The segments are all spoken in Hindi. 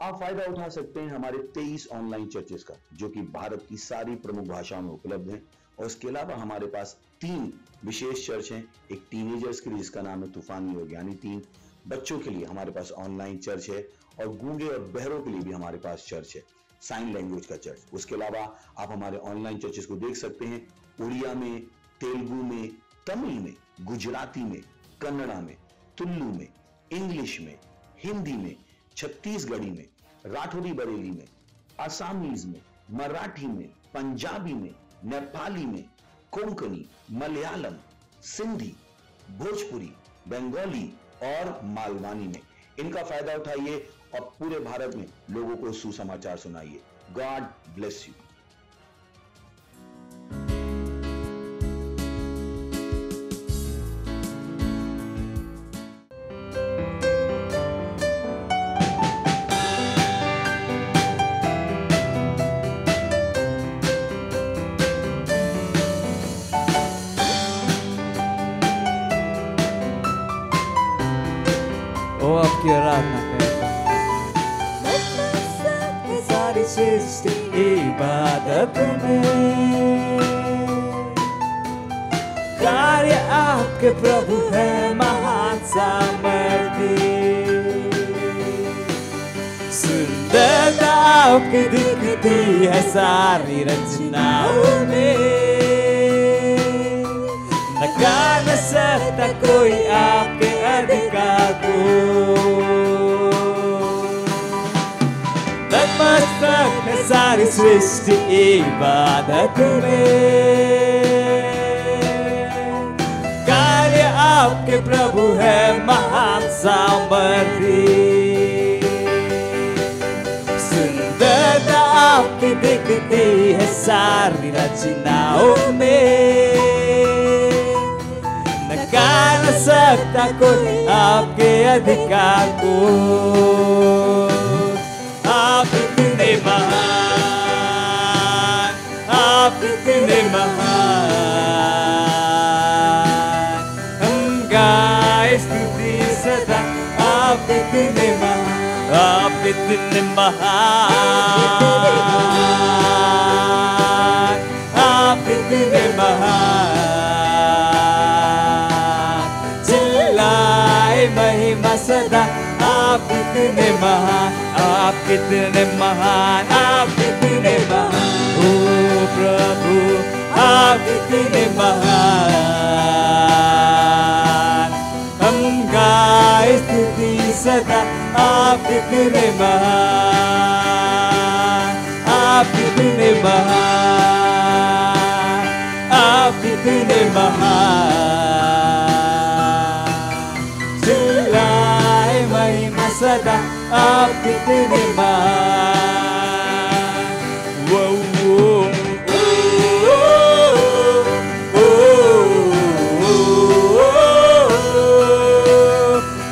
आप फायदा उठा सकते हैं हमारे 23 ऑनलाइन चर्चेस का, जो कि भारत की सारी प्रमुख भाषाओं में उपलब्ध हैं। और इसके अलावा हमारे पास 3 विशेष चर्च हैं। एक टीनेजर्स के लिए जिसका नाम है तूफानी योग यानी 3, बच्चों के लिए हमारे पास ऑनलाइन चर्च है, और गूंगे और बहरों के लिए भी हमारे पास चर्च है, साइन लैंग्वेज का चर्च। उसके अलावा आप हमारे ऑनलाइन चर्चेस को देख सकते हैं उड़िया में, तेलुगु में, तमिल में, गुजराती में, कन्नड़ा में, तुलु में, इंग्लिश में, हिंदी में, छत्तीसगढ़ी में, राठौरी बरेली में, आसामीज में, मराठी में, पंजाबी में, नेपाली में, कोंकणी, मलयालम, सिंधी, भोजपुरी, बंगाली और मालवानी में। इनका फायदा उठाइए और पूरे भारत में लोगों को सुसमाचार सुनाइए। God bless you. आपकी आराधना करें। सारी सृष्टि इबादत में, कार्य आपके प्रभु है महान सामर्थी। सुंदरता आपकी दिखती है सारी रचनाओं में, नकार न सकता कोई आपके अधिकार को। नतमस्तक है सारी सृष्टि इबादत में, कार्य आपके प्रभु है महान सामर्थी। सुंदरता आपकी दिखती है सारी रचनाओं में, नकार न सकता कोई आपके अधिकार को। आप इतने महान, आप इतने महान, हम गाए स्तुति सदा। आप इतने महान, आप इतने महान, आप इतने महान। महिमा सदा। आप इतने महान, आप कितने महान, आप कितने महान। ओ प्रभु आप इतने महान, हम गाए स्तुति सदा। आप इतने महान, आप इतने महान, आप इतने महान। सदा आप कितने महान। वो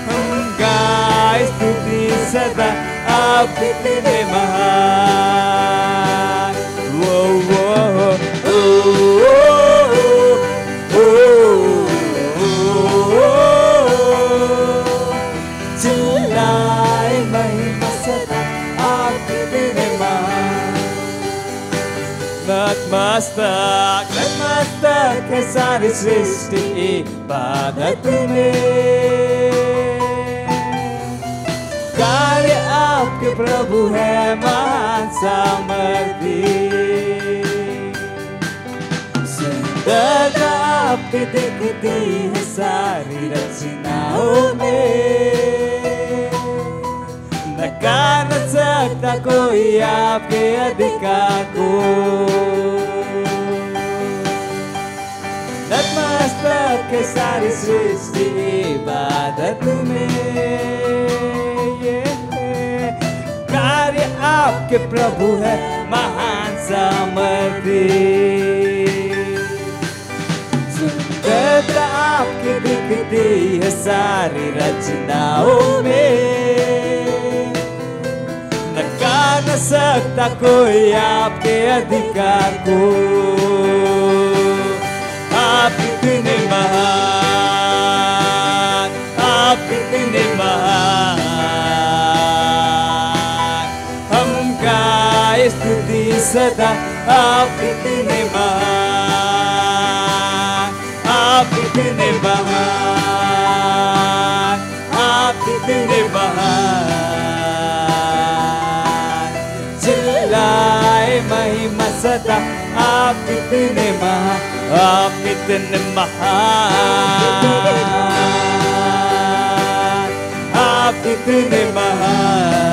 हम गाए स्तुति सदा। आप कितने महान। वो नतमस्तक, नतमस्तक है सारी सृष्टि इबादत में, कार्य आपके प्रभु है महान सामर्थी। सुंदरता आपकी दिखती है सारी रचनाओं में, नकार न सकता कोई आपके अधिकार को। नतमस्तक है सारी सृष्टि इबादत में, कार्य आपके प्रभु है महान सामर्थी। सुंदरता आपकी दिखती है सारी रचनाओं में, नकार न सकता कोई आपके अधिकार को। आप इतने महान, आप इतने महान, सदा, आप इतने महान, आप इतने महान, आप इतने महान। चिल्लाए महिमा सदा, आप इतने महान, आप इतने महान, आप इतने महान।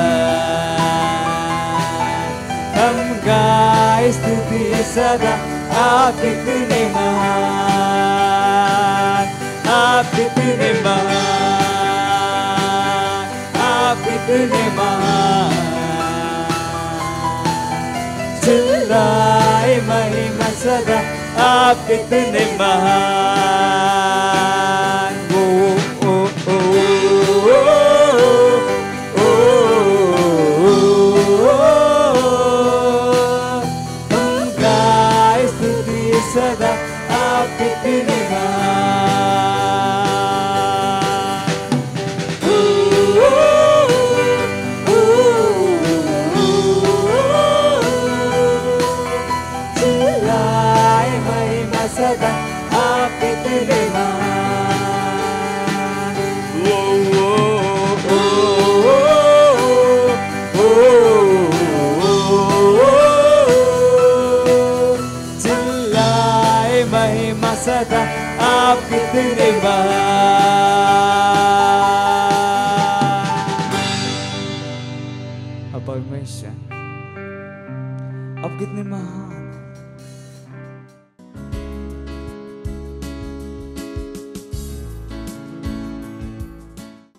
हम गाए स्तुति सदा, आप इतने महान, आप इतने महान, आप इतने महान। चिल्लाए महिमा सदा, आप इतने महान। ओ ओ ओ ओ हम गाए स्तुति सदा, आप इतने महान। चिल्लाए महिमा सदा, आप इतने महान। चिल्लाए महिमा सदा, आप कितने महान। परमेश्वर आप कितने महान।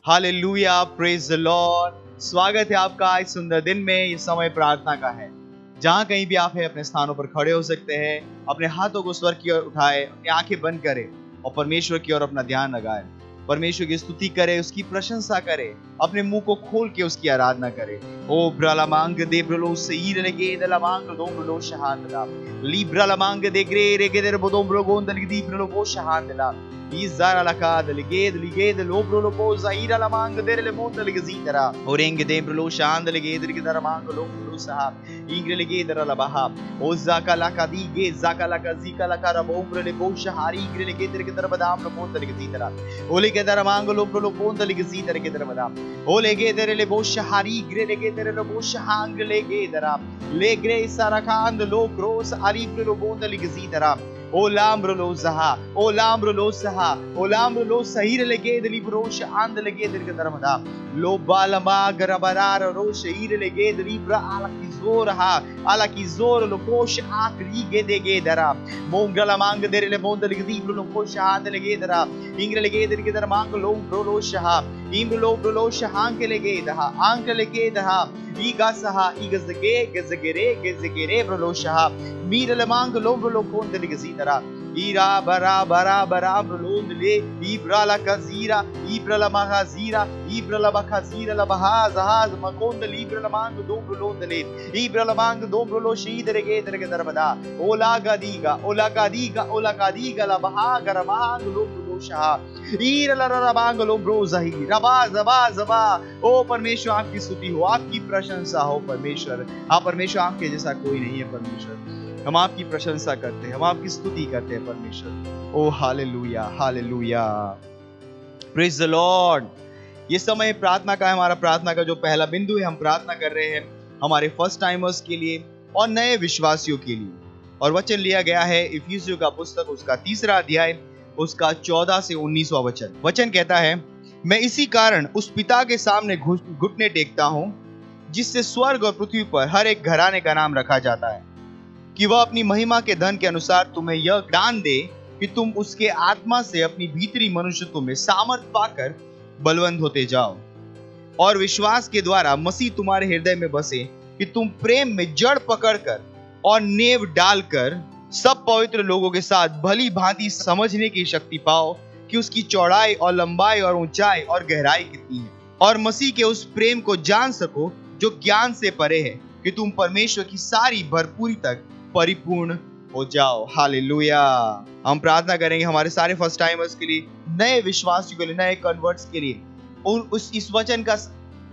Hallelujah, praise the Lord. स्वागत है आपका इस सुंदर दिन में। ये समय प्रार्थना का है। जहां कहीं भी आप हैं, अपने स्थानों पर खड़े हो सकते हैं। अपने हाथों को स्वर की ओर उठाए, अपनी आंखें बंद करें और परमेश्वर की ओर अपना ध्यान लगाएं। परमेश्वर की स्तुति करें, उसकी प्रशंसा करें, अपने मुंह को खोल के उसकी आराधना करें। ओ ब्रलमांग दे ब्रलो सईर लगे दलमांग दो ब्रलो शहानला ली ब्रलमांग दे ग्रे रे गेदर बोदो ब्रलो गोंदल दी ब्रलो वो शहानला इज़ारा लकाद लिगेद लिगेद लो ब्रलो पो ज़ाइरा लमांग दे ले मोंदल गजीतरा ओरेंग दे ब्रलो शांद लिगेद के दरमांग लो ब्रलो साहब इंग्र लिगेद रलबहा ओ ज़ाका लका दी गे ज़ाका लका ज़ीका लका रबो ब्रले बो शहारी इंग्र लिगेद के दरबदाम लो मोंदल गजीतरा ओले के दरमांग लो ब्रलो मोंदल गजीतर के दरबदाम ओले गे दरे ले बो शहारी इंग्र ले दरे लो बो शहांग ले गे दरा ले ग्रे सारा खांद लो क्रोस आरी ब्रलो मोंदल गजीतरा O lambrolo zaha, o lambrolo saha, o lambrolo sahir lege deli brosh and lege del darmada, lo balama garabarar rosh ir lege deli bra ala kizor lo kosh akri ge dara, mongala mang dere le mondel gdi lo kosh and lege dara, ingre lege del dar mang lo brolo shaha, imlo brolo shahan ke lege daha, ank lege daha, iga saha igazagere brolo shaha, mir le mang lo brolo kon del gzi Ira bara bara bara brolondle ibra la kazira ibra la mahazira ibra la bakazira la bahaz haz makonde libra la mang do brolondle ibra la mang do brolo shidere ge darbada ola gadiga la bahaga mang lo brolosha ira la bang lo brozahi raba zaba ओ परमेश्वर आपकी स्तुति हो, आपकी प्रशंसा हो परमेश्वर। हाँ परमेश्वर, आपके जैसा कोई नहीं है परमेश्वर। हम आपकी प्रशंसा करते हैं, हम आपकी स्तुति करते हैं परमेश्वर। Oh hallelujah hallelujah, praise the Lord. ये समय प्रार्थना का है। हमारा प्रार्थना का जो पहला बिंदु है, हम प्रार्थना कर रहे हैं हमारे फर्स्ट टाइमर्स के लिए और नए विश्वासियों के लिए। और वचन लिया गया है इफिसियों का पुस्तक, उसका 3 अध्याय, उसका 14 से 19वां वचन। वचन कहता है, मैं इसी कारण उस पिता के सामने घुटने टेकता हूं जिससे स्वर्ग और पृथ्वी पर हर एक घराने का नाम रखा जाता है, कि वह अपनी महिमा के धन के अनुसार तुम्हें यह दान दे कि तुम उसके आत्मा से अपनी भीतरी मनुष्यत्व में सामर्थ पाकर बलवंत होते जाओ, और विश्वास के द्वारा मसीह तुम्हारे हृदय में बसे, कि तुम प्रेम में जड़ पकड़कर और नेव डालकर सब पवित्र लोगों के साथ भली भांति समझने की शक्ति पाओ कि उसकी चौड़ाई और लंबाई और ऊंचाई और गहराई कितनी है, और मसीह के उस प्रेम को जान सको जो ज्ञान से परे है, कि तुम परमेश्वर की सारी भरपूरी तक परिपूर्ण हो जाओ। हालेलुया। हम प्रार्थना करेंगे हमारे सारे फर्स्ट टाइमर्स के लिए, नए विश्वासियों के लिए, नए कन्वर्ट्स के लिए, और इस वचन का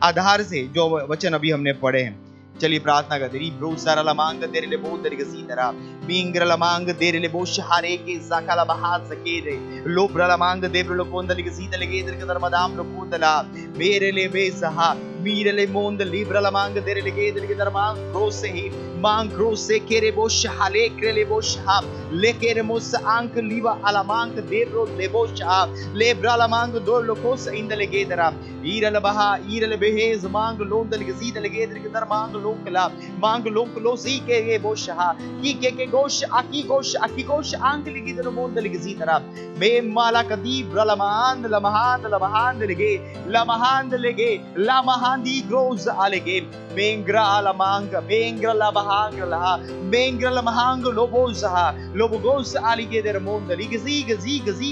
आधार से जो वचन अभी हमने पढ़े हैं, चलिए प्रार्थना करते री ब्रो सारा लमांग तेरे ले बोल तेरे गसीदरा मिंग्र लमांग तेरे ले बोश हारे के जाकला बहात सकेरे लोब्रा लमांग देब्र लो कोंदली गसीद लगे तेरे के धर्मदाम लो कोंदला मेरे ले बेसहा मीरे ले मोंद लिब्रा लमांग तेरे लगे तेरे के धर्मांग ब्रो से ही मांग ब्रो से केरे बोश हाले केरे बोश हा लेके रे मोस आंक लीवा अलमांग देब्रो ले बोश हा लेब्रा लमांग दो लोकोस इंद लगे तेरा ईरल बहा ईरल बेहेज मांग लोंदल गसीद लगे तेरे के धर्मांग लोकला मांग लोकलो सी के बोशहा की गोश आकी गोश आंक लगी तेरे मोंदल गसीदरा मे माला कदी ब्रलमान लमहान लगे लमहांदी ग्रोज आलेगे मेंग्रा लमहांग लोबोगोस आलिगे तेरे मोंदल गजी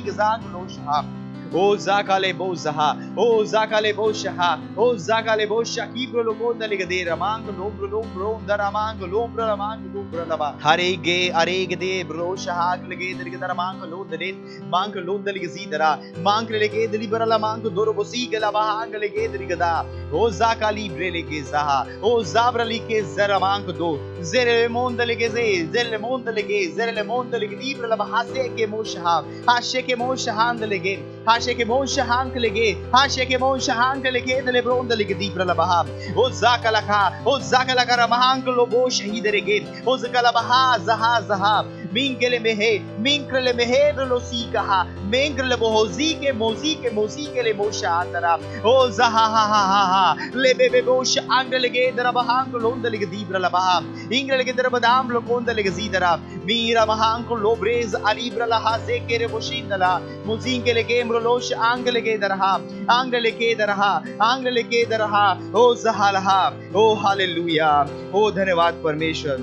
गजांग लोशहा ओ जाकाले बोशहा कीब्रो लोगो दलिग दे रमांग लोब्रो दरामांग लोब्रो लबा हरेगे दे ब्रो शहाग लगे दलिग दरामांग लो दले मांग लो दलिग जीदरा मांग लगे दली बरला मांग दोरो बोसी गला बांग लगे दलिग दा ओ जाकाली ब्रे लगे जहा ओ जाब्रली के जरामांग दो जेरे मोंद लगे जेरे मोंद लगे दीब्र लबा हासे के मोशहा हाशे के मोशहांद लगे हाशे के मोशहांक लगे दले ब्रोंद लगे दीब्र लबा ओ जाकलका रमहांक लोबो शहीद रेगे ओ जकला बहा जहा मिंगले मेहे लोसी कहा मेंगले बोजी के मोजी के ले मोशा तरा ओ जहा ले बेबे बोश आंग लगे दरबहांक लोंद लगे दीब्र लबा इंग लगे दरबदाम लोकोंद लगे जीदरा मीरा महांक लोब्रेज अलीब्र लहा से केरे बोशिंदला मुजिंग के लगे म्रलोश आंग लगे दरहा ओ जहालहा ओ हालेलुया ओ धन्यवाद परमेश्वर।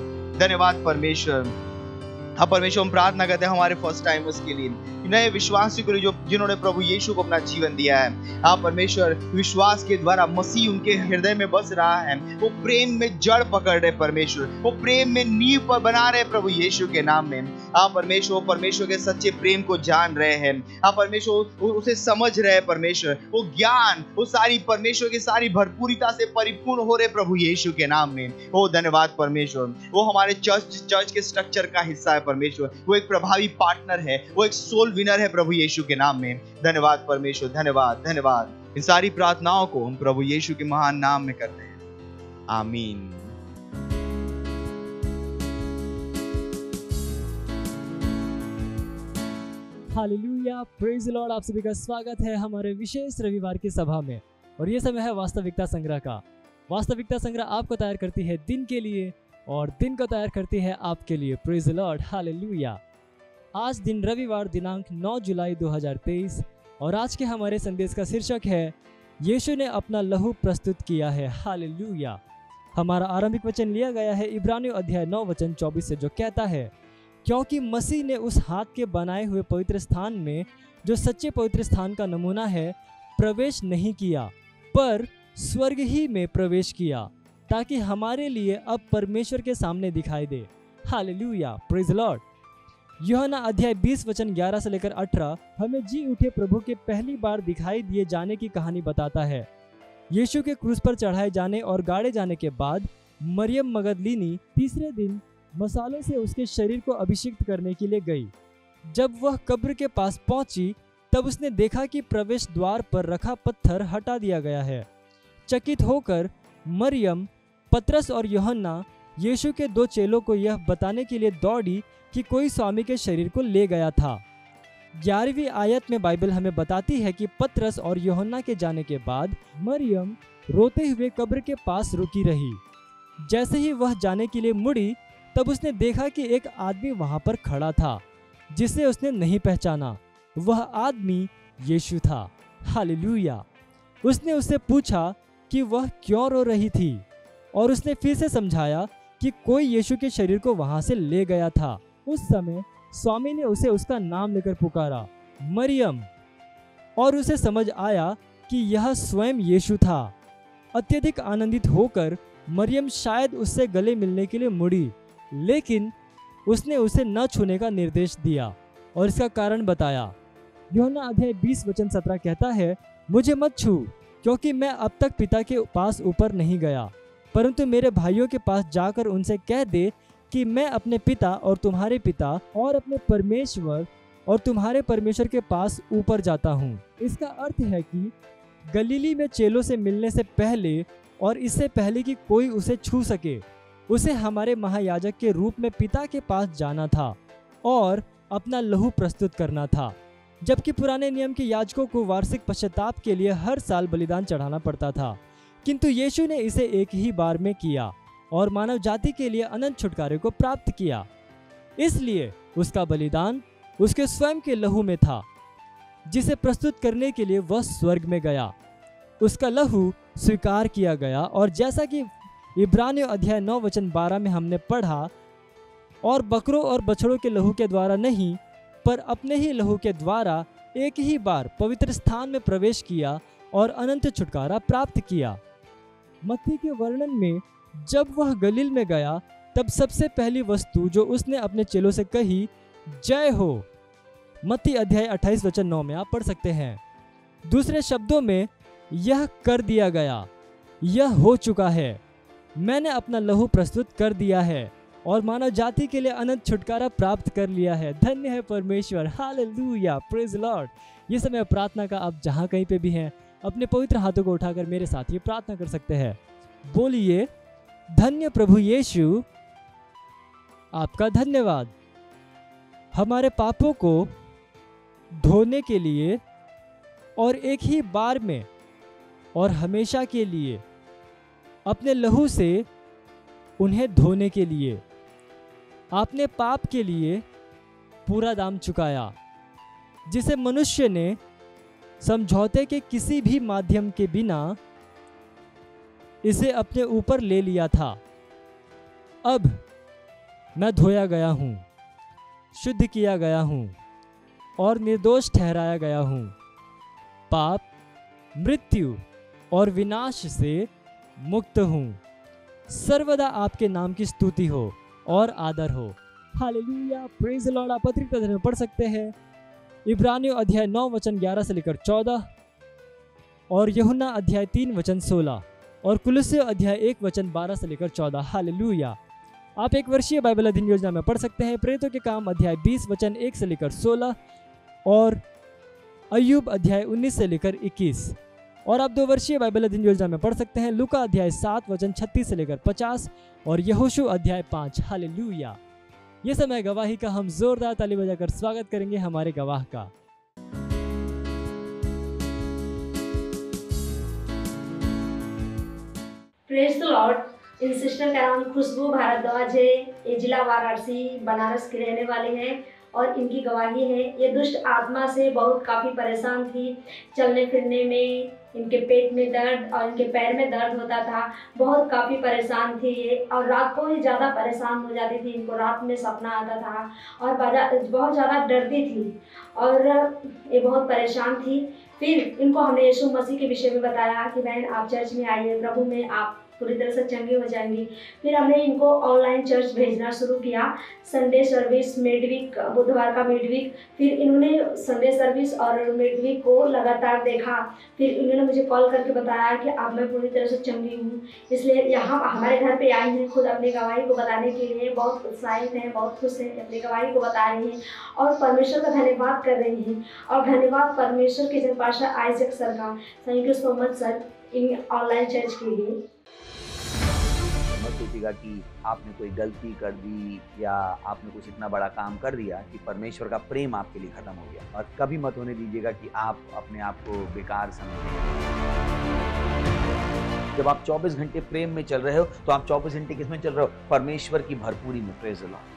हाँ परमेश्वर, हम प्रार्थना करते हैं हमारे फर्स्ट टाइमर्स के लिए, नए विश्वासियों के लिए जो जिन्होंने प्रभु यीशु को अपना जीवन दिया है। हाँ परमेश्वर, विश्वास के द्वारा मसीह उनके हृदय में बस रहा है, वो प्रेम में जड़ पकड़ रहे परमेश्वर, वो प्रेम में नींव पर बना रहे प्रभु यीशु के नाम में। हाँ परमेश्वर के सच्चे प्रेम को जान रहे हैं। हाँ परमेश्वर, उसे समझ रहे हैं परमेश्वर, वो ज्ञान, वो सारी परमेश्वर की सारी भरपूरिता से परिपूर्ण हो रहे प्रभु यीशु के नाम में। ओ धन्यवाद परमेश्वर, वो हमारे चर्च के स्ट्रक्चर का हिस्सा है परमेश्वर, वो एक प्रभावी पार्टनर है, वो एक सोल विनर है प्रभु यीशु के नाम में। धन्यवाद परमेश्वर, धन्यवाद। इन सारी प्रार्थनाओं को हम प्रभु यीशु के महान नाम में करते हैं, आमीन। Hallelujah, praise the Lord. आप सभी का स्वागत है हमारे विशेष रविवार की सभा में, और ये समय है वास्तविकता संग्रह का। वास्तविकता संग्रह आपको तैयार करती है दिन के लिए, और दिन को तैयार करती है आपके लिए। Praise the Lord, hallelujah. आज दिन रविवार दिनांक 9 जुलाई 2023, और आज के हमारे संदेश का शीर्षक है यीशु ने अपना लहू प्रस्तुत किया है। हालेलुया। हमारा आरंभिक वचन लिया गया है इब्रानियों अध्याय 9 वचन 24 से, जो कहता है, क्योंकि मसीह ने उस हाथ के बनाए हुए पवित्र स्थान में, जो सच्चे पवित्र स्थान का नमूना है, प्रवेश नहीं किया, पर स्वर्ग ही में प्रवेश किया, ताकि हमारे लिए अब परमेश्वर के सामने दिखाई दे। Hallelujah, praise the Lord. यूहन्ना अध्याय 20 वचन 11 से लेकर 18 हमें जी उठे प्रभु के पहली बार दिखाई दिए जाने की कहानी बताता है। यीशु के क्रूस पर चढ़ाए जाने और गाड़े जाने के बाद मरियम मगदलीनी तीसरे दिन मसालों से उसके शरीर को अभिषिक्त करने के लिए गई। जब वह कब्र के पास पहुंची, तब उसने देखा कि प्रवेश द्वार पर रखा पत्थर हटा दिया गया है। चकित होकर मरियम, पतरस और यूहन्ना यीशु के 2 चेलों को यह बताने के लिए दौड़ी कि कोई स्वामी के शरीर को ले गया था। 11वीं आयत में बाइबल हमें बताती है कि पतरस और यूहन्ना के जाने के बाद मरियम रोते हुए कब्र के पास रुकी रही। जैसे ही वह जाने के लिए मुड़ी, तब उसने देखा कि एक आदमी वहां पर खड़ा था, जिसे उसने नहीं पहचाना। वह आदमी यीशु था। हालेलुया। उसने उससे पूछा कि वह क्यों रो रही थी, और उसने फिर से समझाया कि कोई यीशु के शरीर को वहां से ले गया था। उस समय स्वामी ने उसे उसका नाम लेकर पुकारा, मरियम, और उसे समझ आया कि यह स्वयं यीशु था। अत्यधिक आनंदित होकर मरियम शायद उससे गले मिलने के लिए मुड़ी, लेकिन उसने उसे न छूने का निर्देश दिया और इसका कारण बताया। यूहन्ना अध्याय 20 वचन 17 कहता है, मुझे मत छू, क्योंकि मैं अब तक पिता के पास ऊपर नहीं गया, परंतु मेरे भाइयों के पास जाकर उनसे कह दे कि मैं अपने पिता और तुम्हारे पिता और अपने परमेश्वर और तुम्हारे परमेश्वर के पास ऊपर जाता हूँ। इसका अर्थ है कि गलीली में चेलों से मिलने से पहले और इससे पहले कि कोई उसे छू सके, उसे हमारे महायाजक के रूप में पिता के पास जाना था और अपना लहू प्रस्तुत करना था। जबकि पुराने नियम के याजकों को वार्षिक पश्चाताप के लिए हर साल बलिदान चढ़ाना पड़ता था, किंतु यीशु ने इसे एक ही बार में किया और मानव जाति के लिए अनंत छुटकारे को प्राप्त किया। इसलिए उसका बलिदान उसके स्वयं के लहू में था, जिसे प्रस्तुत करने के लिए वह स्वर्ग में गया। उसका लहू स्वीकार किया गया और जैसा कि इब्रानियों अध्याय 9 वचन 12 में हमने पढ़ा, और बकरों और बछड़ों के लहू के द्वारा नहीं पर अपने ही लहू के द्वारा एक ही बार पवित्र स्थान में प्रवेश किया और अनंत छुटकारा प्राप्त किया। मत्ती के वर्णन में जब वह गलील में गया तब सबसे पहली वस्तु जो उसने अपने चेलों से कही, जय हो। मत्ती अध्याय 28 वचन 9 में आप पढ़ सकते हैं। दूसरे शब्दों में यह कर दिया गया, यह हो चुका है, मैंने अपना लहू प्रस्तुत कर दिया है और मानव जाति के लिए अनंत छुटकारा प्राप्त कर लिया है। धन्य है परमेश्वर, हालेलुया, प्रेज लॉर्ड। ये समय प्रार्थना का आप जहाँ कहीं पे भी हैं अपने पवित्र हाथों को उठाकर मेरे साथ ये प्रार्थना कर सकते हैं। बोलिए, धन्य प्रभु यीशु, आपका धन्यवाद हमारे पापों को धोने के लिए और एक ही बार में और हमेशा के लिए अपने लहू से उन्हें धोने के लिए आपने पाप के लिए पूरा दाम चुकाया, जिसे मनुष्य ने समझौते के किसी भी माध्यम के बिना इसे अपने ऊपर ले लिया था। अब मैं धोया गया हूँ, शुद्ध किया गया हूँ और निर्दोष ठहराया गया हूँ। पाप, मृत्यु और विनाश से मुक्त हूँ। सर्वदा आपके नाम की स्तुति हो और आदर हो। Hallelujah, praise the Lord. आप अतिरिक्त में पढ़ सकते हैं इब्रानियों अध्याय 9 वचन 11 से लेकर 14 और यूहन्ना अध्याय 3 वचन 16 और कुलुस्सियों अध्याय 1 वचन 12 से लेकर 14। हालेलुया। आप एक वर्षीय बाइबल अध्ययन योजना में पढ़ सकते हैं प्रेरितों के काम अध्याय 20 वचन 1 से लेकर 16 और अय्यूब अध्याय 19 से लेकर 21। और आप 2 वर्षीय बाइबल अध्ययन योजना में पढ़ सकते हैं लूका अध्याय 7 वचन 36 से लेकर 50 और यहोशू अध्याय 5। हालेलुया। ये समय गवाही का हम जोरदार ताली बजाकर स्वागत करेंगे हमारे गवाह का। Praise the Lord. In sister का नाम खुशबू भारद्वाज है। ये जिला वाराणसी बनारस की रहने वाले हैं और इनकी गवाही है। ये दुष्ट आत्मा से बहुत काफ़ी परेशान थी। चलने फिरने में इनके पेट में दर्द और इनके पैर में दर्द होता था। बहुत काफ़ी परेशान थी ये और रात को ही ज़्यादा परेशान हो जाती थी। इनको रात में सपना आता था और बहुत ज़्यादा डरती थी और ये बहुत परेशान थी। फिर इनको हमने यीशु मसीह के विषय में बताया कि बहन आप चर्च में आइए, प्रभु में आप पूरी तरह से चंगी हो जाएंगी। फिर हमने इनको ऑनलाइन चर्च भेजना शुरू किया। संडे सर्विस, मिडवीक, बुधवार का मिडवीक। फिर इन्होंने संडे सर्विस और मिडवीक को लगातार देखा। फिर इन्होंने मुझे कॉल करके बताया कि अब मैं पूरी तरह से चंगी हूँ। इसलिए यहाँ हमारे घर पे आई हैं खुद अपनी गवाही को बताने के लिए। बहुत उत्साहित हैं, बहुत खुश हैं, अपनी गवाही को बता रही हैं और परमेश्वर का धन्यवाद कर रही हैं। और धन्यवाद परमेश्वर के जन पास्टर आइजक सर का। Thank you so much sir in online church के लिए। मत सोचिएगा कि आपने कोई गलती कर दी या आपने कुछ इतना बड़ा काम कर दिया कि परमेश्वर का प्रेम आपके लिए खत्म हो गया। और कभी मत होने दीजिएगा कि आप अपने आप को बेकार समझें। जब आप 24 घंटे प्रेम में चल रहे हो तो आप 24 घंटे किसमें चल रहे हो? परमेश्वर की भरपूरी में। Praise the Lord,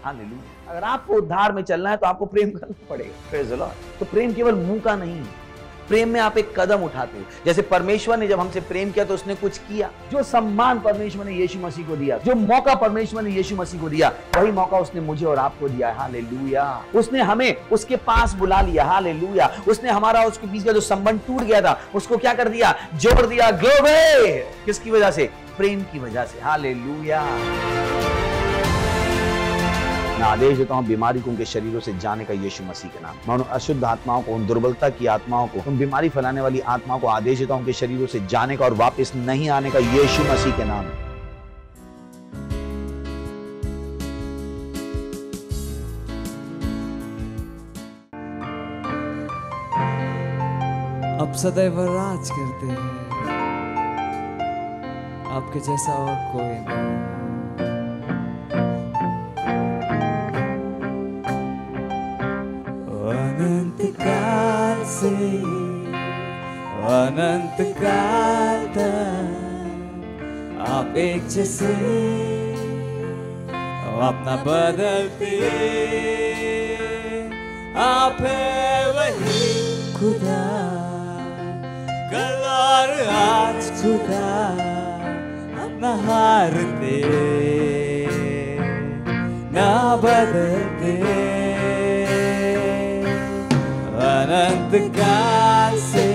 hallelujah. अगर आपको उद्धार में चलना है तो आपको प्रेम करना पड़ेगा। Praise the Lord. तो प्रेम केवल मुंह का नहीं है, प्रेम में आप एक कदम उठाते हो। जैसे परमेश्वर ने जब हमसे प्रेम किया तो उसने कुछ किया। जो सम्मान परमेश्वर ने यीशु मसीह को दिया, जो मौका परमेश्वर ने यीशु मसीह को दिया, वही मौका उसने मुझे और आपको दिया है। हालेलुया। उसने हमें उसके पास बुला लिया। हालेलुया। उसने हमारा उसके बीच का जो संबंध टूट गया था उसको क्या कर दिया? जोड़ दिया। ग्लोरी। किसकी वजह से? प्रेम की वजह से। हालेलुया। मैं आदेश देता हूं बीमारी को उनके शरीरों से जाने का यीशु मसीह के नाम। मैं उन अशुद्ध आत्माओं को, उन दुर्बलता की आत्माओं को, उन बीमारी फैलाने वाली आत्माओं को आदेश देता हूं उनके शरीरों से जाने का और वापस नहीं आने का यीशु मसीह के नाम। अब सदैव राज करते हैं, आपके जैसा और कोई नहीं। अनंत काल से अनंत काल तक आप एक जैसे, अपना बदलते आप है वही खुदा, कल और आज खुदा, अपना हारते ना बदलते। अनंत काल से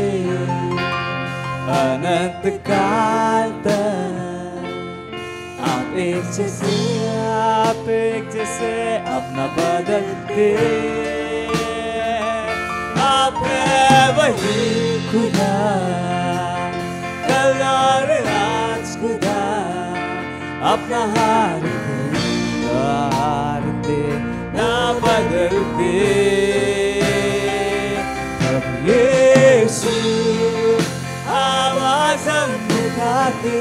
अनंत काल तक आप एक जैसे, आप एक जैसे, अपना बदलते आप है वही खुदा, कल और आज खुदा, अपना हारते ना बदलते। अब यीशु आवाज हम उठाते,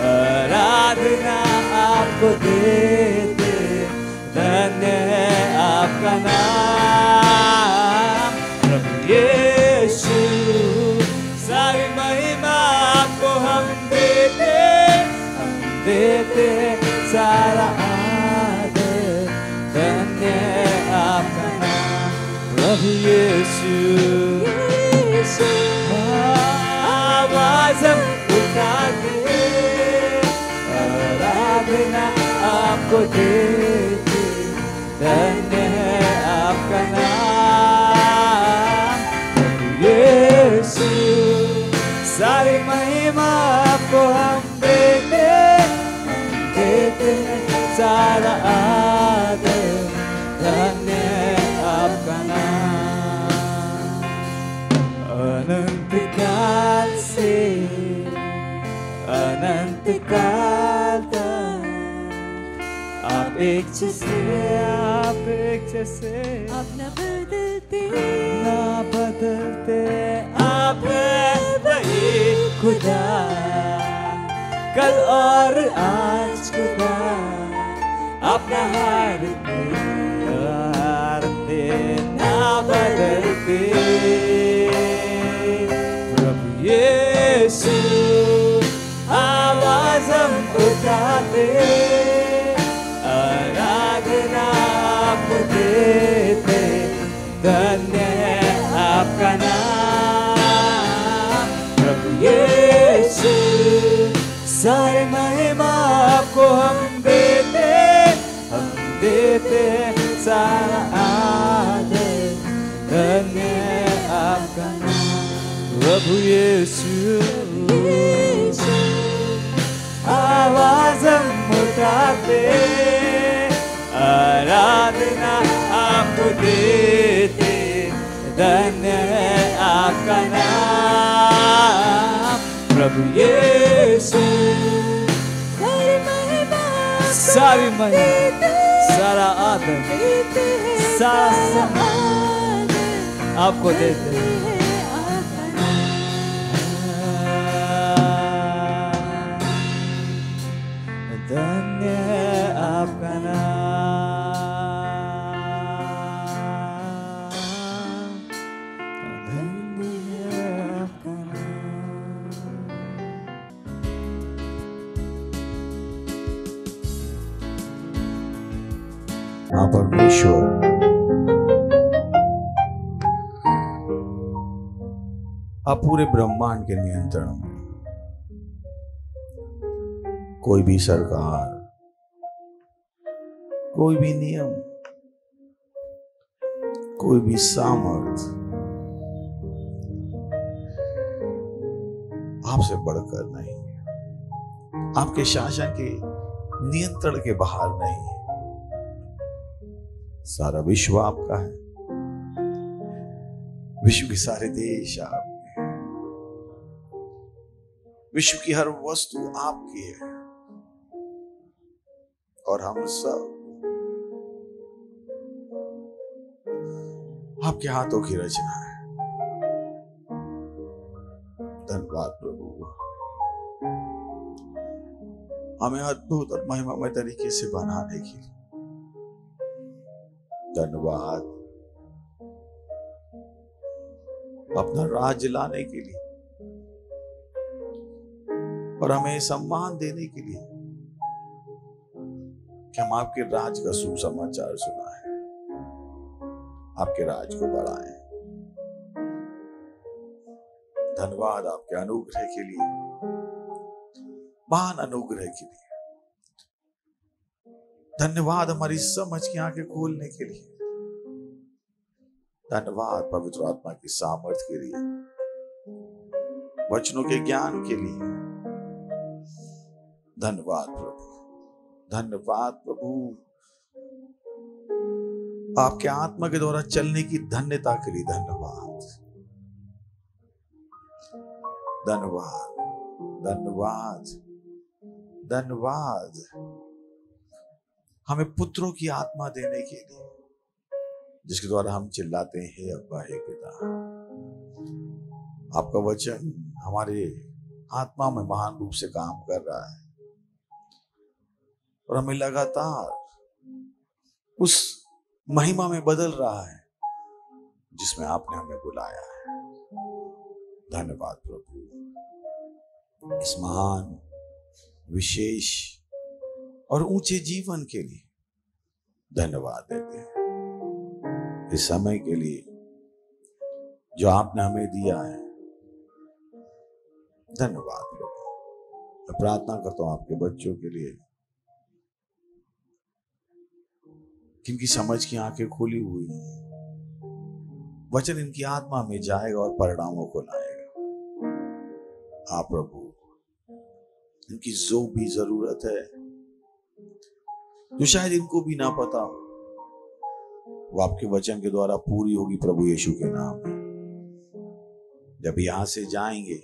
आराधना आपको देते, धन्य है आपका नाम प्रभु यीशु। सारी महिमा आपको हम देते सारा आदर, धन्य है आपका नाम प्रभु यीशु। आवाज हम उठाते, आराधना आपको देते, धन्य है आपका नाम प्रभु यीशु। सारी महिमा आपको हम देते सारा आदर, धन्य है आपका नाम। अनंत काल से अनंत काल तक आप एक जैसे, आप एक जैसे, आप न बदलते, आप वही खुदा, कल और आज खुदा, अपना हारते ना बदलते। प्रभु यीशु आवाज हम उठाते, आराधना आपको देते, धन्य है आपका नाम प्रभु यीशु। सारे महिमा आपको हम देते सारा आदर, धन्य है आपका नाम प्रभु यीशु। आवाज हम उठाते, आराधना आपको देते, धन्य है आपका नाम प्रभु यीशु। सारी महिमा सारा आदर सारा आपको देते हैं। धन्य है आपका नाम, धन्य है आपका हाँ परमेश्वर आप पूरे ब्रह्मांड के नियंत्रण में, कोई भी सरकार, कोई भी नियम, कोई भी सामर्थ आपसे बढ़कर नहीं, आपके शासन के नियंत्रण के बाहर नहीं। सारा विश्व आपका है, विश्व के सारे देश आपके, विश्व की हर वस्तु आपकी है और हम सब आपके हाथों की रचना है। धन्यवाद प्रभु, हमें अद्भुत और महिमामय तरीके से बनाने के लिए धन्यवाद, अपना राज्य लाने के लिए और हमें सम्मान देने के लिए कि हम आपके राज का सुसमाचार सुनाएं, आपके राज को बढ़ाएं। धन्यवाद आपके अनुग्रह के लिए, महान अनुग्रह के लिए। धन्यवाद हमारी समझ की आंखें खोलने के लिए। धन्यवाद पवित्र आत्मा की सामर्थ्य के लिए, वचनों के ज्ञान के लिए। धन्यवाद प्रभु, धन्यवाद प्रभु, आपके आत्मा के द्वारा चलने की धन्यता के लिए धन्यवाद, धन्यवाद, धन्यवाद, धन्यवाद। हमें पुत्रों की आत्मा देने के लिए, जिसके द्वारा हम चिल्लाते हैं हे अब्बा हे पिता। आपका वचन हमारे आत्मा में महान रूप से काम कर रहा है और हमें लगातार उस महिमा में बदल रहा है जिसमें आपने हमें बुलाया है। धन्यवाद प्रभु, इस महान, विशेष और ऊंचे जीवन के लिए धन्यवाद देते हैं। इस समय के लिए जो आपने हमें दिया है, धन्यवाद प्रभु। मैं प्रार्थना करता हूं आपके बच्चों के लिए, जिनकी समझ की आंखें खुली हुई हैं, वचन इनकी आत्मा में जाएगा और परिणामों को लाएगा। आप प्रभु, इनकी जो भी जरूरत है, जो शायद इनको भी ना पता हो, वो आपके वचन के द्वारा पूरी होगी प्रभु यीशु के नाम में। जब यहां से जाएंगे,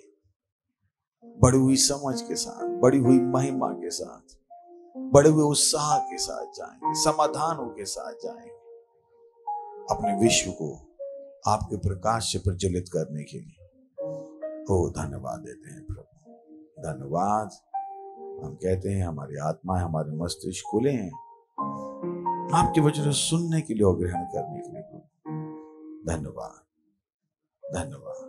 बढ़ी हुई समझ के साथ, बढ़ी हुई महिमा के साथ, बड़े हुए उत्साह के साथ जाएंगे, समाधानों के साथ जाएंगे, अपने विश्व को आपके प्रकाश से प्रज्वलित करने के लिए। ओ धन्यवाद देते हैं प्रभु, धन्यवाद। हम कहते हैं हमारी आत्मा, हमारे मस्तिष्क खुले हैं आपके वचन सुनने के लिए और ग्रहण करने के लिए प्रभु। धन्यवाद, धन्यवाद।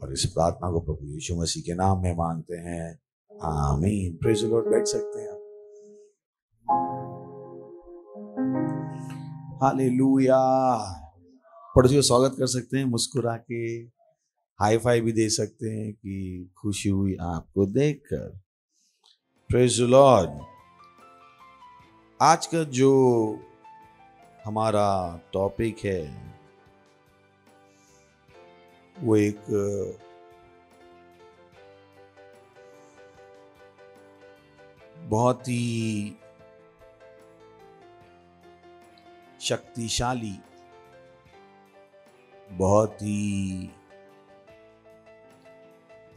और इस प्रार्थना को प्रभु यीशु मसीह के नाम में मांगते हैं, आमीन। Praise the Lord. बैठ सकते हैं। हालेलुया। पड़ोसियों स्वागत कर सकते हैं, मुस्कुरा के हाई फाई भी दे सकते हैं कि खुशी हुई आपको देखकर। Praise the Lord. आज का जो हमारा टॉपिक है वो एक बहुत ही शक्तिशाली, बहुत ही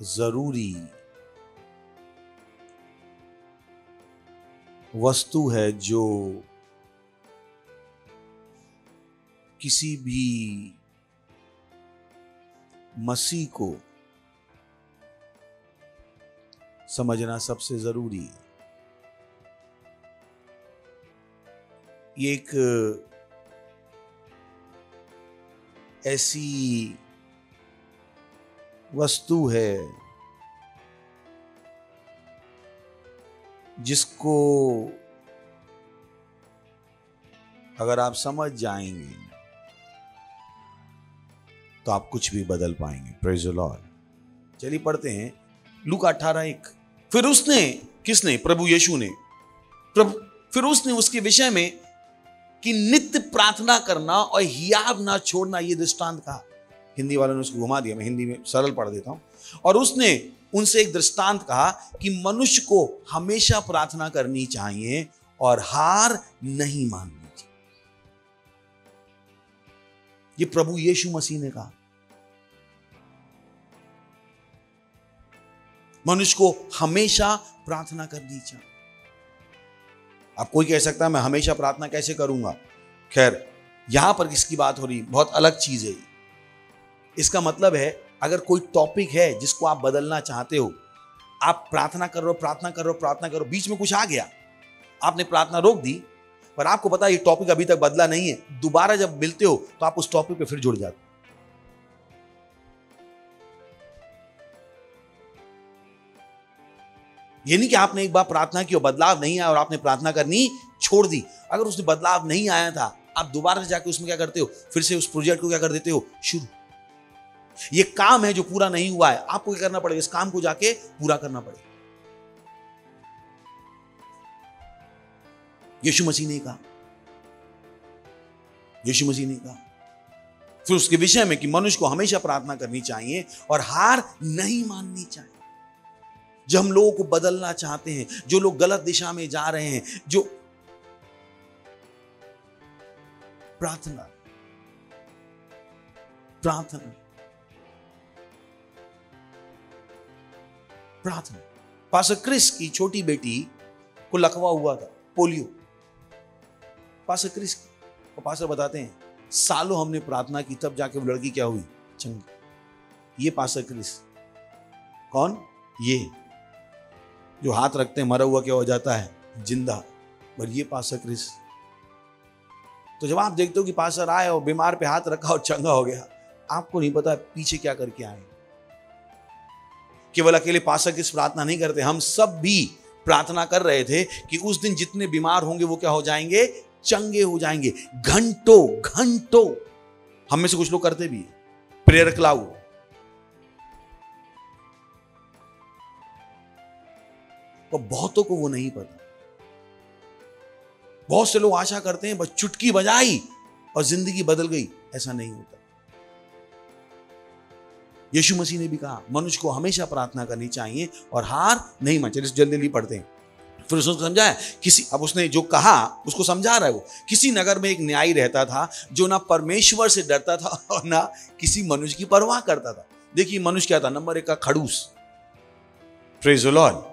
जरूरी वस्तु है जो किसी भी मसीह को समझना सबसे जरूरी है। ये एक ऐसी वस्तु है जिसको अगर आप समझ जाएंगे तो आप कुछ भी बदल पाएंगे। Praise the Lord. चलिए पढ़ते हैं लूका 18:1। फिर उसने, किसने? प्रभु यीशु ने। फिर उसने उसके विषय में कि नित्य प्रार्थना करना और हियाव ना छोड़ना, ये दृष्टांत कहा। हिंदी वालों ने उसको घुमा दिया, मैं हिंदी में सरल पढ़ देता हूं। और उसने उनसे एक दृष्टांत कहा कि मनुष्य को हमेशा प्रार्थना करनी चाहिए और हार नहीं माननी चाहिए। ये प्रभु यीशु मसीह ने कहा। मनुष्य को हमेशा प्रार्थना करनी चाहिए। अब कोई कह सकता है मैं हमेशा प्रार्थना कैसे करूंगा? खैर, यहां पर किसकी बात हो रही, बहुत अलग चीज है। इसका मतलब है अगर कोई टॉपिक है जिसको आप बदलना चाहते हो, आप प्रार्थना कर रहे हो, प्रार्थना कर रहे हो, प्रार्थना करो, बीच में कुछ आ गया, आपने प्रार्थना रोक दी, पर आपको पता है ये टॉपिक अभी तक बदला नहीं है, दोबारा जब मिलते हो तो आप उस टॉपिक पे फिर जुड़ जाते हो। ये नहीं कि आपने एक बार प्रार्थना की और बदलाव नहीं आया और आपने प्रार्थना करनी छोड़ दी। अगर उसमें बदलाव नहीं आया था, आप दोबारा से जाके उसमें क्या करते हो, फिर से उस प्रोजेक्ट को क्या कर देते हो, शुरू। ये काम है जो पूरा नहीं हुआ है, आपको क्या करना पड़ेगा, इस काम को जाके पूरा करना पड़ेगा। यीशु मसीह ने कहा, यीशु मसीह ने कहा फिर उसके विषय में कि मनुष्य को हमेशा प्रार्थना करनी चाहिए और हार नहीं माननी चाहिए। जब हम लोगों को बदलना चाहते हैं, जो लोग गलत दिशा में जा रहे हैं, जो प्रार्थना प्रार्थना प्रार्थना। पास्टर क्रिस की छोटी बेटी को लकवा हुआ था, पोलियो। पास्टर क्रिस की, और पास्टर बताते हैं सालों हमने प्रार्थना की, तब जाके वो लड़की क्या हुई, चंगी। ये पास्टर क्रिस कौन, ये जो हाथ रखते हैं मरा हुआ क्या हो जाता है, जिंदा। पर ये पास्टर क्रिस। तो जब आप देखते हो कि पास्टर आए और बीमार पे हाथ रखा और चंगा हो गया, आपको नहीं पता पीछे क्या करके आए। केवल अकेले पास्टर क्रिस प्रार्थना नहीं करते, हम सब भी प्रार्थना कर रहे थे कि उस दिन जितने बीमार होंगे वो क्या हो जाएंगे, चंगे हो जाएंगे। घंटों घंटों हम में से कुछ लोग करते भी प्रेयर क्लाउड। और बहुतों को वो नहीं पता। बहुत से लोग आशा करते हैं बस चुटकी बजाई और जिंदगी बदल गई, ऐसा नहीं होता। यीशु मसीह ने भी कहा मनुष्य को हमेशा प्रार्थना करनी चाहिए और हार नहीं माननी चाहिए। जल्दी जल्दी पढ़ते हैं। फिर उसने समझाया किसी, अब उसने जो कहा उसको समझा रहा है वो। किसी नगर में एक न्यायी रहता था जो ना परमेश्वर से डरता था और ना किसी मनुष्य की परवाह करता था। देखिए मनुष्य क्या था, नंबर 1 का खड़ूस। Praise the Lord.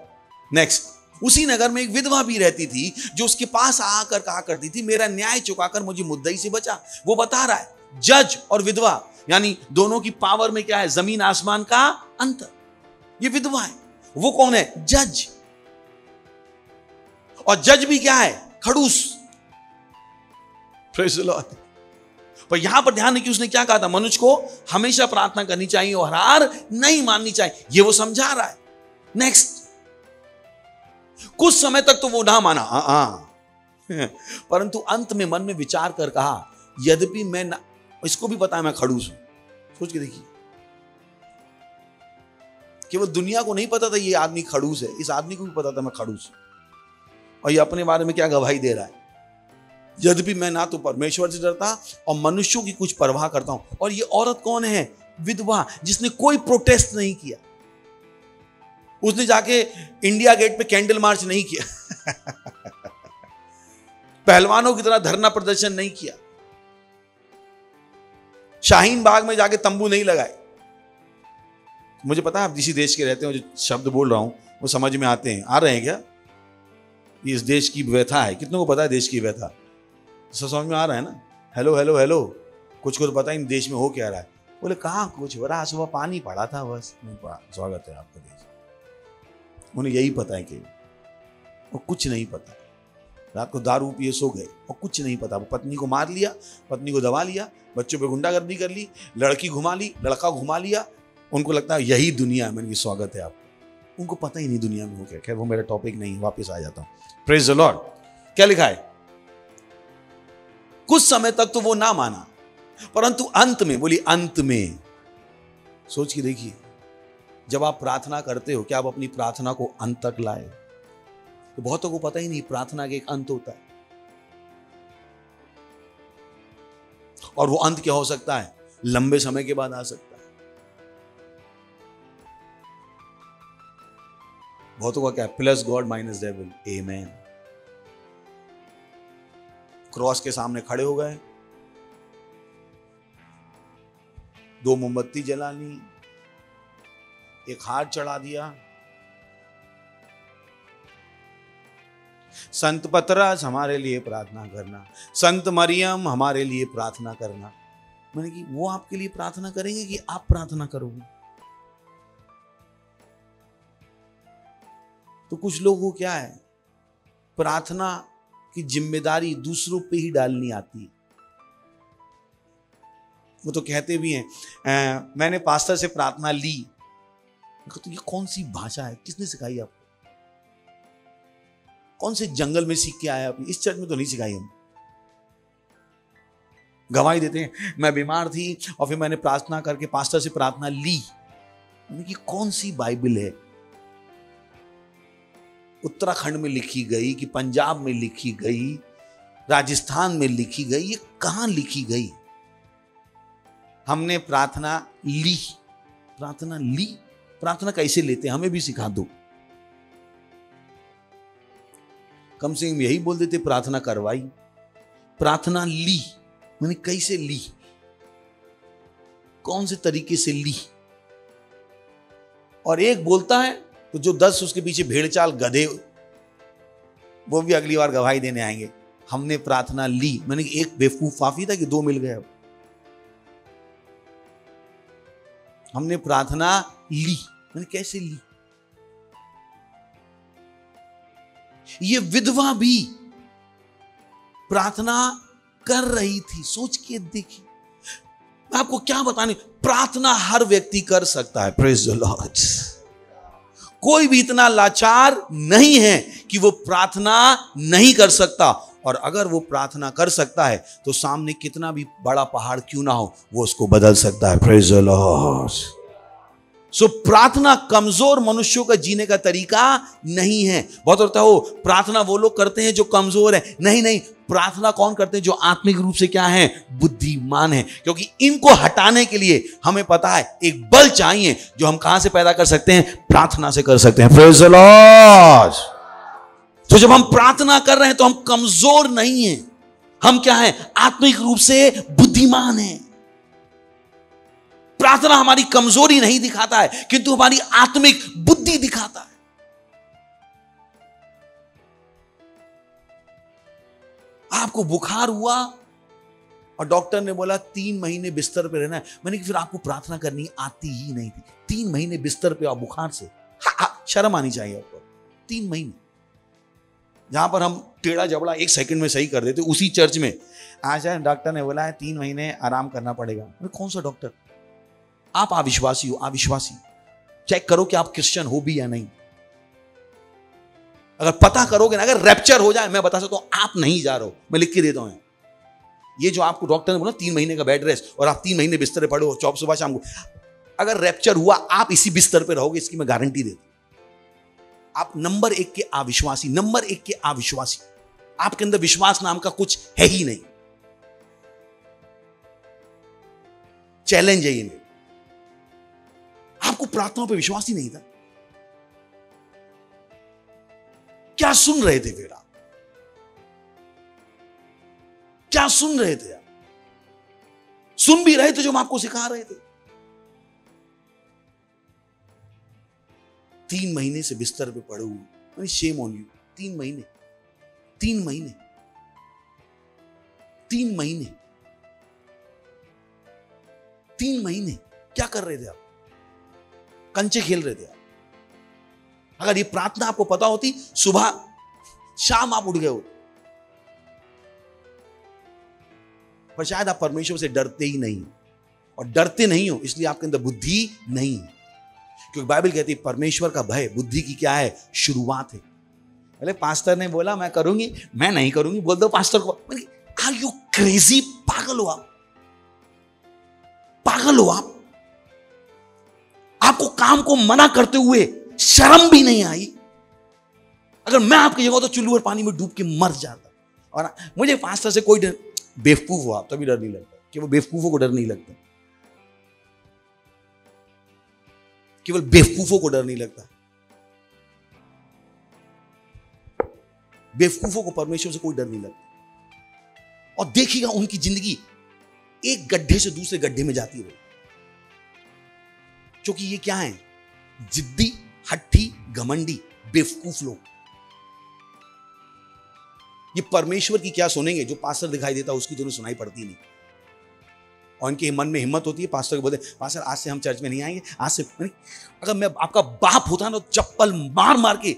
नेक्स्ट, उसी नगर में एक विधवा भी रहती थी जो उसके पास आकर कहा करती थी मेरा न्याय चुकाकर मुझे मुद्दई से बचा। वो बता रहा है जज और विधवा यानी दोनों की पावर में क्या है, जमीन आसमान का अंतर। ये विधवा है, वो कौन है, जज। और जज भी क्या है, खड़ूस। Praise the Lord. पर यहां पर ध्यान है कि उसने क्या कहा था, मनुष्य को हमेशा प्रार्थना करनी चाहिए और हार नहीं माननी चाहिए, ये वो समझा रहा है। नेक्स्ट, कुछ समय तक तो वो ना माना, परंतु अंत में मन में विचार कर कहा यद्यपि मैं ना, इसको भी पता है मैं खड़ूस हूं। सोच के देखिए, केवल दुनिया को नहीं पता था ये आदमी खड़ूस है, इस आदमी को भी पता था मैं खड़ूस हूं। और ये अपने बारे में क्या गवाही दे रहा है, यद्यपि मैं ना तो परमेश्वर से डरता और मनुष्यों की कुछ परवाह करता हूं। और ये औरत कौन है, विधवा, जिसने कोई प्रोटेस्ट नहीं किया। उसने जाके इंडिया गेट पे कैंडल मार्च नहीं किया पहलवानों की तरह धरना प्रदर्शन नहीं किया, शाहीन बाग में जाके तंबू नहीं लगाए। मुझे पता है आप जिस देश के रहते हो, जो शब्द बोल रहा हूं वो समझ में आते हैं, आ रहे हैं क्या, ये इस देश की व्यथा है। कितनों को पता है देश की व्यथा, समझ में आ रहा है ना। हेलो हेलो हेलो, कुछ को तो पता ही देश में हो क्या रहा है। बोले कहाँ कुछ हो रहा, सुबह पानी पड़ा था बस। स्वागत है आपका देश। उन्हें यही पता है कि वो कुछ नहीं पता। रात को दारू पिए सो गए और कुछ नहीं पता। वो पत्नी को मार लिया, पत्नी को दबा लिया, बच्चों पे गुंडागर्दी कर ली, लड़की घुमा ली, लड़का घुमा लिया। उनको लगता है यही दुनिया है। मैंने स्वागत है आपको। उनको पता ही नहीं दुनिया में हो क्या। खैर वो मेरा टॉपिक नहीं, वापस आ जाता हूं। Praise the Lord. क्या लिखा है, कुछ समय तक तो वो ना माना, परंतु अंत में, बोली अंत में। सोच के देखिए, जब आप प्रार्थना करते हो क्या आप अपनी प्रार्थना को अंत तक लाए? तो बहुतों को पता ही नहीं प्रार्थना का एक अंत होता है। और वो अंत क्या हो सकता है, लंबे समय के बाद आ सकता है। बहुतों का क्या है, प्लस गॉड माइनस डेविल। आमेन। क्रॉस के सामने खड़े हो गए, 2 मोमबत्ती जला ली, एक हाथ चढ़ा दिया। संत पतरस हमारे लिए प्रार्थना करना, संत मरियम हमारे लिए प्रार्थना करना। मैंने कि वो आपके लिए प्रार्थना करेंगे कि आप प्रार्थना करोगे? तो कुछ लोगों को क्या है, प्रार्थना की जिम्मेदारी दूसरों पे ही डालनी आती है। वो तो कहते भी हैं मैंने पास्टर से प्रार्थना ली। तो ये कौन सी भाषा है, किसने सिखाई आपको? कौन से जंगल में सीख के आया आप? इस चर्च में तो नहीं सिखाई हम। गवाही देते हैं मैं बीमार थी और फिर मैंने प्रार्थना करके पास्टर से प्रार्थना ली। कि कौन सी बाइबल है? उत्तराखंड में लिखी गई कि पंजाब में लिखी गई, राजस्थान में लिखी गई, ये कहां लिखी गई? हमने प्रार्थना ली। प्रार्थना ली, प्रार्थना कैसे लेते हैं हमें भी सिखा दो। कम से कम यही बोल देते प्रार्थना करवाई। प्रार्थना ली मैंने कैसे ली, कौन से तरीके से ली? और एक बोलता है तो जो 10 उसके पीछे भेड़चाल गधे, वो भी अगली बार गवाही देने आएंगे हमने प्रार्थना ली। मैंने एक बेवकूफ काफी था कि 2 मिल गए। हमने प्रार्थना ली, मैंने कैसे ली? ये विधवा भी प्रार्थना कर रही थी। सोच के देखिए, मैं आपको क्या बताने, प्रार्थना हर व्यक्ति कर सकता है। Praise the Lord. कोई भी इतना लाचार नहीं है कि वो प्रार्थना नहीं कर सकता। और अगर वो प्रार्थना कर सकता है तो सामने कितना भी बड़ा पहाड़ क्यों ना हो, वो उसको बदल सकता है। Praise the Lord. सो प्रार्थना कमजोर मनुष्यों का जीने का तरीका नहीं है। बहुत होता है वो प्रार्थना वो लोग करते हैं जो कमजोर है। नहीं नहीं, प्रार्थना कौन करते हैं? जो आत्मिक रूप से क्या है? बुद्धिमान है। क्योंकि इनको हटाने के लिए हमें पता है एक बल चाहिए जो हम कहां से पैदा कर सकते हैं? प्रार्थना से कर सकते हैं। Praise the Lord. तो जब हम प्रार्थना कर रहे हैं तो हम कमजोर नहीं हैं, हम क्या हैं? आत्मिक रूप से बुद्धिमान हैं। प्रार्थना हमारी कमजोरी नहीं दिखाता है किंतु हमारी आत्मिक बुद्धि दिखाता है। आपको बुखार हुआ और डॉक्टर ने बोला 3 महीने बिस्तर पे रहना है। मैंने कि फिर आपको प्रार्थना करनी आती ही नहीं थी। 3 महीने बिस्तर पे और बुखार से, शर्म आनी चाहिए आपको। 3 महीने जहां पर हम टेढ़ा जबड़ा 1 सेकंड में सही कर देते, उसी चर्च में आज डॉक्टर ने बोला है 3 महीने आराम करना पड़ेगा। कौन सा डॉक्टर? आप अविश्वासी हो, अविश्वासी। चेक करो कि आप क्रिश्चियन हो भी या नहीं। अगर पता करोगे ना, अगर रैप्चर हो जाए, मैं बता सकता हूं आप नहीं जा रहे हो। मैं लिख के देता हूं। ये जो आपको डॉक्टर ने बोला 3 महीने का बेड रेस्ट और आप 3 महीने बिस्तर पे पड़े हो, 24 सुबह शाम को, अगर रैप्चर हुआ आप इसी बिस्तर पे रहोगे, इसकी मैं गारंटी देता हूं। आप नंबर 1 के अविश्वासी, नंबर 1 के अविश्वासी। आपके अंदर विश्वास नाम का कुछ है ही नहीं। चैलेंज है ये। आपको प्रार्थनाओं पे विश्वास ही नहीं था। क्या सुन रहे थे फिर आप? क्या सुन रहे थे आप? सुन भी रहे थे जो हम आपको सिखा रहे थे। 3 महीने से बिस्तर पे पड़े हुए, शेम ऑन यू। 3 महीने, 3 महीने, 3 महीने, 3 महीने क्या कर रहे थे आप? कंचे खेल रहे थे आप। अगर ये प्रार्थना आपको पता होती, सुबह शाम आप उठ गए हो, पर शायद आप परमेश्वर से डरते ही नहीं, और डरते नहीं हो इसलिए आपके अंदर बुद्धि नहीं है। क्योंकि बाइबल कहती है परमेश्वर का भय बुद्धि की क्या है? शुरुआत है। पहले पास्टर ने बोला मैं करूंगी, मैं नहीं करूंगी, बोल दो पास्टर को। Are you crazy? पागल हो आप, पागल हो आप। आपको काम को मना करते हुए शर्म भी नहीं आई। अगर मैं आपकी जगह तो चुल्लू और पानी में डूब के मर जाता। और मुझे पास्टर से कोई डर, बेवकूफ हो आप तभी डर नहीं लगता। केवल बेवकूफों को डर नहीं लगता, केवल बेवकूफों को डर नहीं लगता। बेवकूफों को परमेश्वर से कोई डर नहीं लगता। और देखिएगा उनकी जिंदगी एक गड्ढे से दूसरे गड्ढे में जाती है। क्योंकि ये क्या है? जिद्दी, हट्टी, घमंडी, बेवकूफ लोग। ये परमेश्वर की क्या सुनेंगे? जो पास्टर दिखाई देता है उसकी तो सुनाई पड़ती नहीं। और इनके मन में हिम्मत होती है, पास्टर को बोलते पास्टर आज से हम चर्च में नहीं आएंगे, आज से। अगर मैं आपका बाप होता ना, चप्पल मार मार के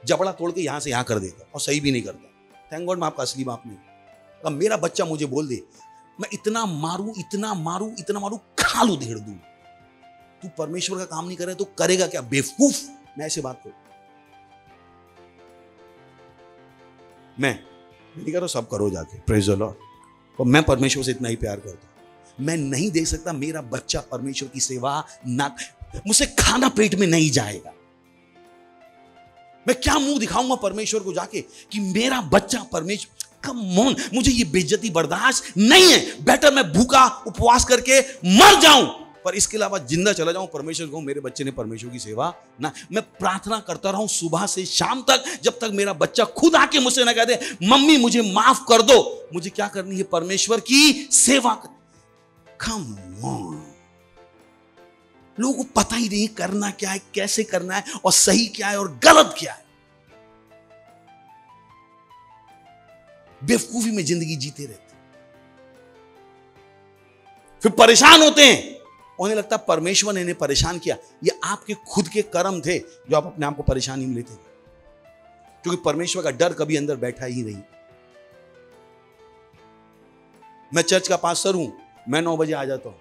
जबड़ा तोड़ के यहां से यहां कर देगा और सही भी नहीं करता। थैंक गॉड मैं आपका असली बाप नहीं। अब मेरा बच्चा मुझे बोल दे मैं इतना मारूं इतना मारूं इतना मारूं, खा लू धेड़ दूं, तू परमेश्वर का काम नहीं करे तो करेगा क्या बेवकूफ। मैं ऐसे बात करूं, मैं नहीं कर रहा, सब करो जाके, प्रेज द लॉर्ड। और मैं परमेश्वर से इतना ही प्यार करता हूं, मैं नहीं देख सकता मेरा बच्चा परमेश्वर की सेवा ना, मुझसे खाना पेट में नहीं जाएगा। मैं क्या मुंह दिखाऊंगा परमेश्वर को जाके कि मेरा बच्चा परमेश्वर, कम ऑन, मुझे ये बेइज्जती बर्दाश्त नहीं है। बेटर मैं भूखा उपवास करके मर जाऊं, पर इसके अलावा जिंदा चला जाऊं, परमेश्वर को मेरे बच्चे ने परमेश्वर की सेवा ना। मैं प्रार्थना करता रहूं सुबह से शाम तक, जब तक मेरा बच्चा खुद आके मुझसे ना कह दे मम्मी मुझे माफ कर दो। मुझे क्या करनी है? परमेश्वर की सेवा। कम ऑन, लोगों को पता ही नहीं करना क्या है, कैसे करना है, और सही क्या है और गलत क्या है। बेवकूफी में जिंदगी जीते रहते, फिर परेशान होते हैं। उन्हें लगता परमेश्वर ने इन्हें परेशान किया। ये आपके खुद के कर्म थे जो आप अपने आप को परेशानी में लेते थे, क्योंकि परमेश्वर का डर कभी अंदर बैठा ही नहीं। मैं चर्च का पास्टर हूं, मैं 9 बजे आ जाता हूं,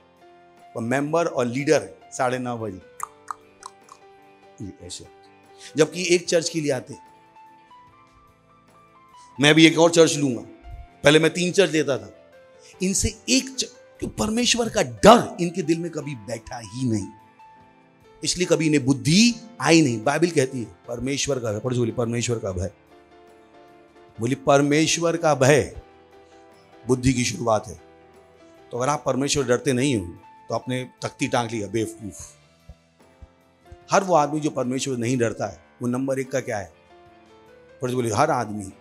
और मेंबर और लीडर 9:30 बजे ऐसे, जबकि एक चर्च के लिए आते। मैं भी एक और चर्च लूंगा, पहले मैं 3 चर्च लेता था। इनसे एक कि परमेश्वर का डर इनके दिल में कभी बैठा ही नहीं, इसलिए कभी इन्हें बुद्धि आई नहीं। बाइबल कहती है परमेश्वर का भय, पढ़ो बोली परमेश्वर का भय, बोली परमेश्वर का भय बुद्धि की शुरुआत है। तो अगर आप परमेश्वर डरते नहीं हो तो आपने तख्ती टांग लिया, बेवकूफ। हर वो आदमी जो परमेश्वर नहीं डरता है वो नंबर 1 का क्या है? पढ़ो बोली हर आदमी,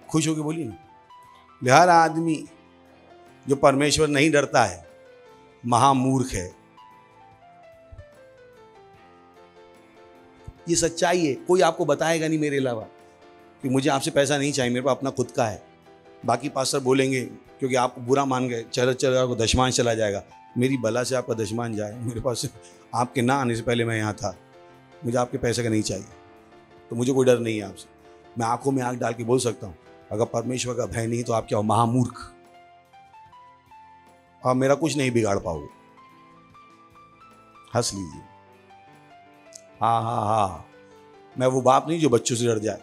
खुश होकर बोलिए ना, हर आदमी जो परमेश्वर नहीं डरता है महामूर्ख है। ये सच्चाई है, कोई आपको बताएगा नहीं मेरे अलावा कि मुझे आपसे पैसा नहीं चाहिए, मेरे पास अपना खुद का है। बाकी पास्टर बोलेंगे क्योंकि आप बुरा मान गए, चलो आपको दशमान चला जाएगा। मेरी बला से आपका दशमान जाए, मेरे पास आपके ना आने से पहले मैं यहाँ था, मुझे आपके पैसे का नहीं चाहिए, तो मुझे कोई डर नहीं है आपसे। मैं आंखों में आंख डाल के बोल सकता हूँ अगर परमेश्वर का भय नहीं तो आप क्या हो? महामूर्ख। आप मेरा कुछ नहीं बिगाड़ पाओगे। हंस लीजिए। हाँ, मैं वो बाप नहीं जो बच्चों से डर जाए।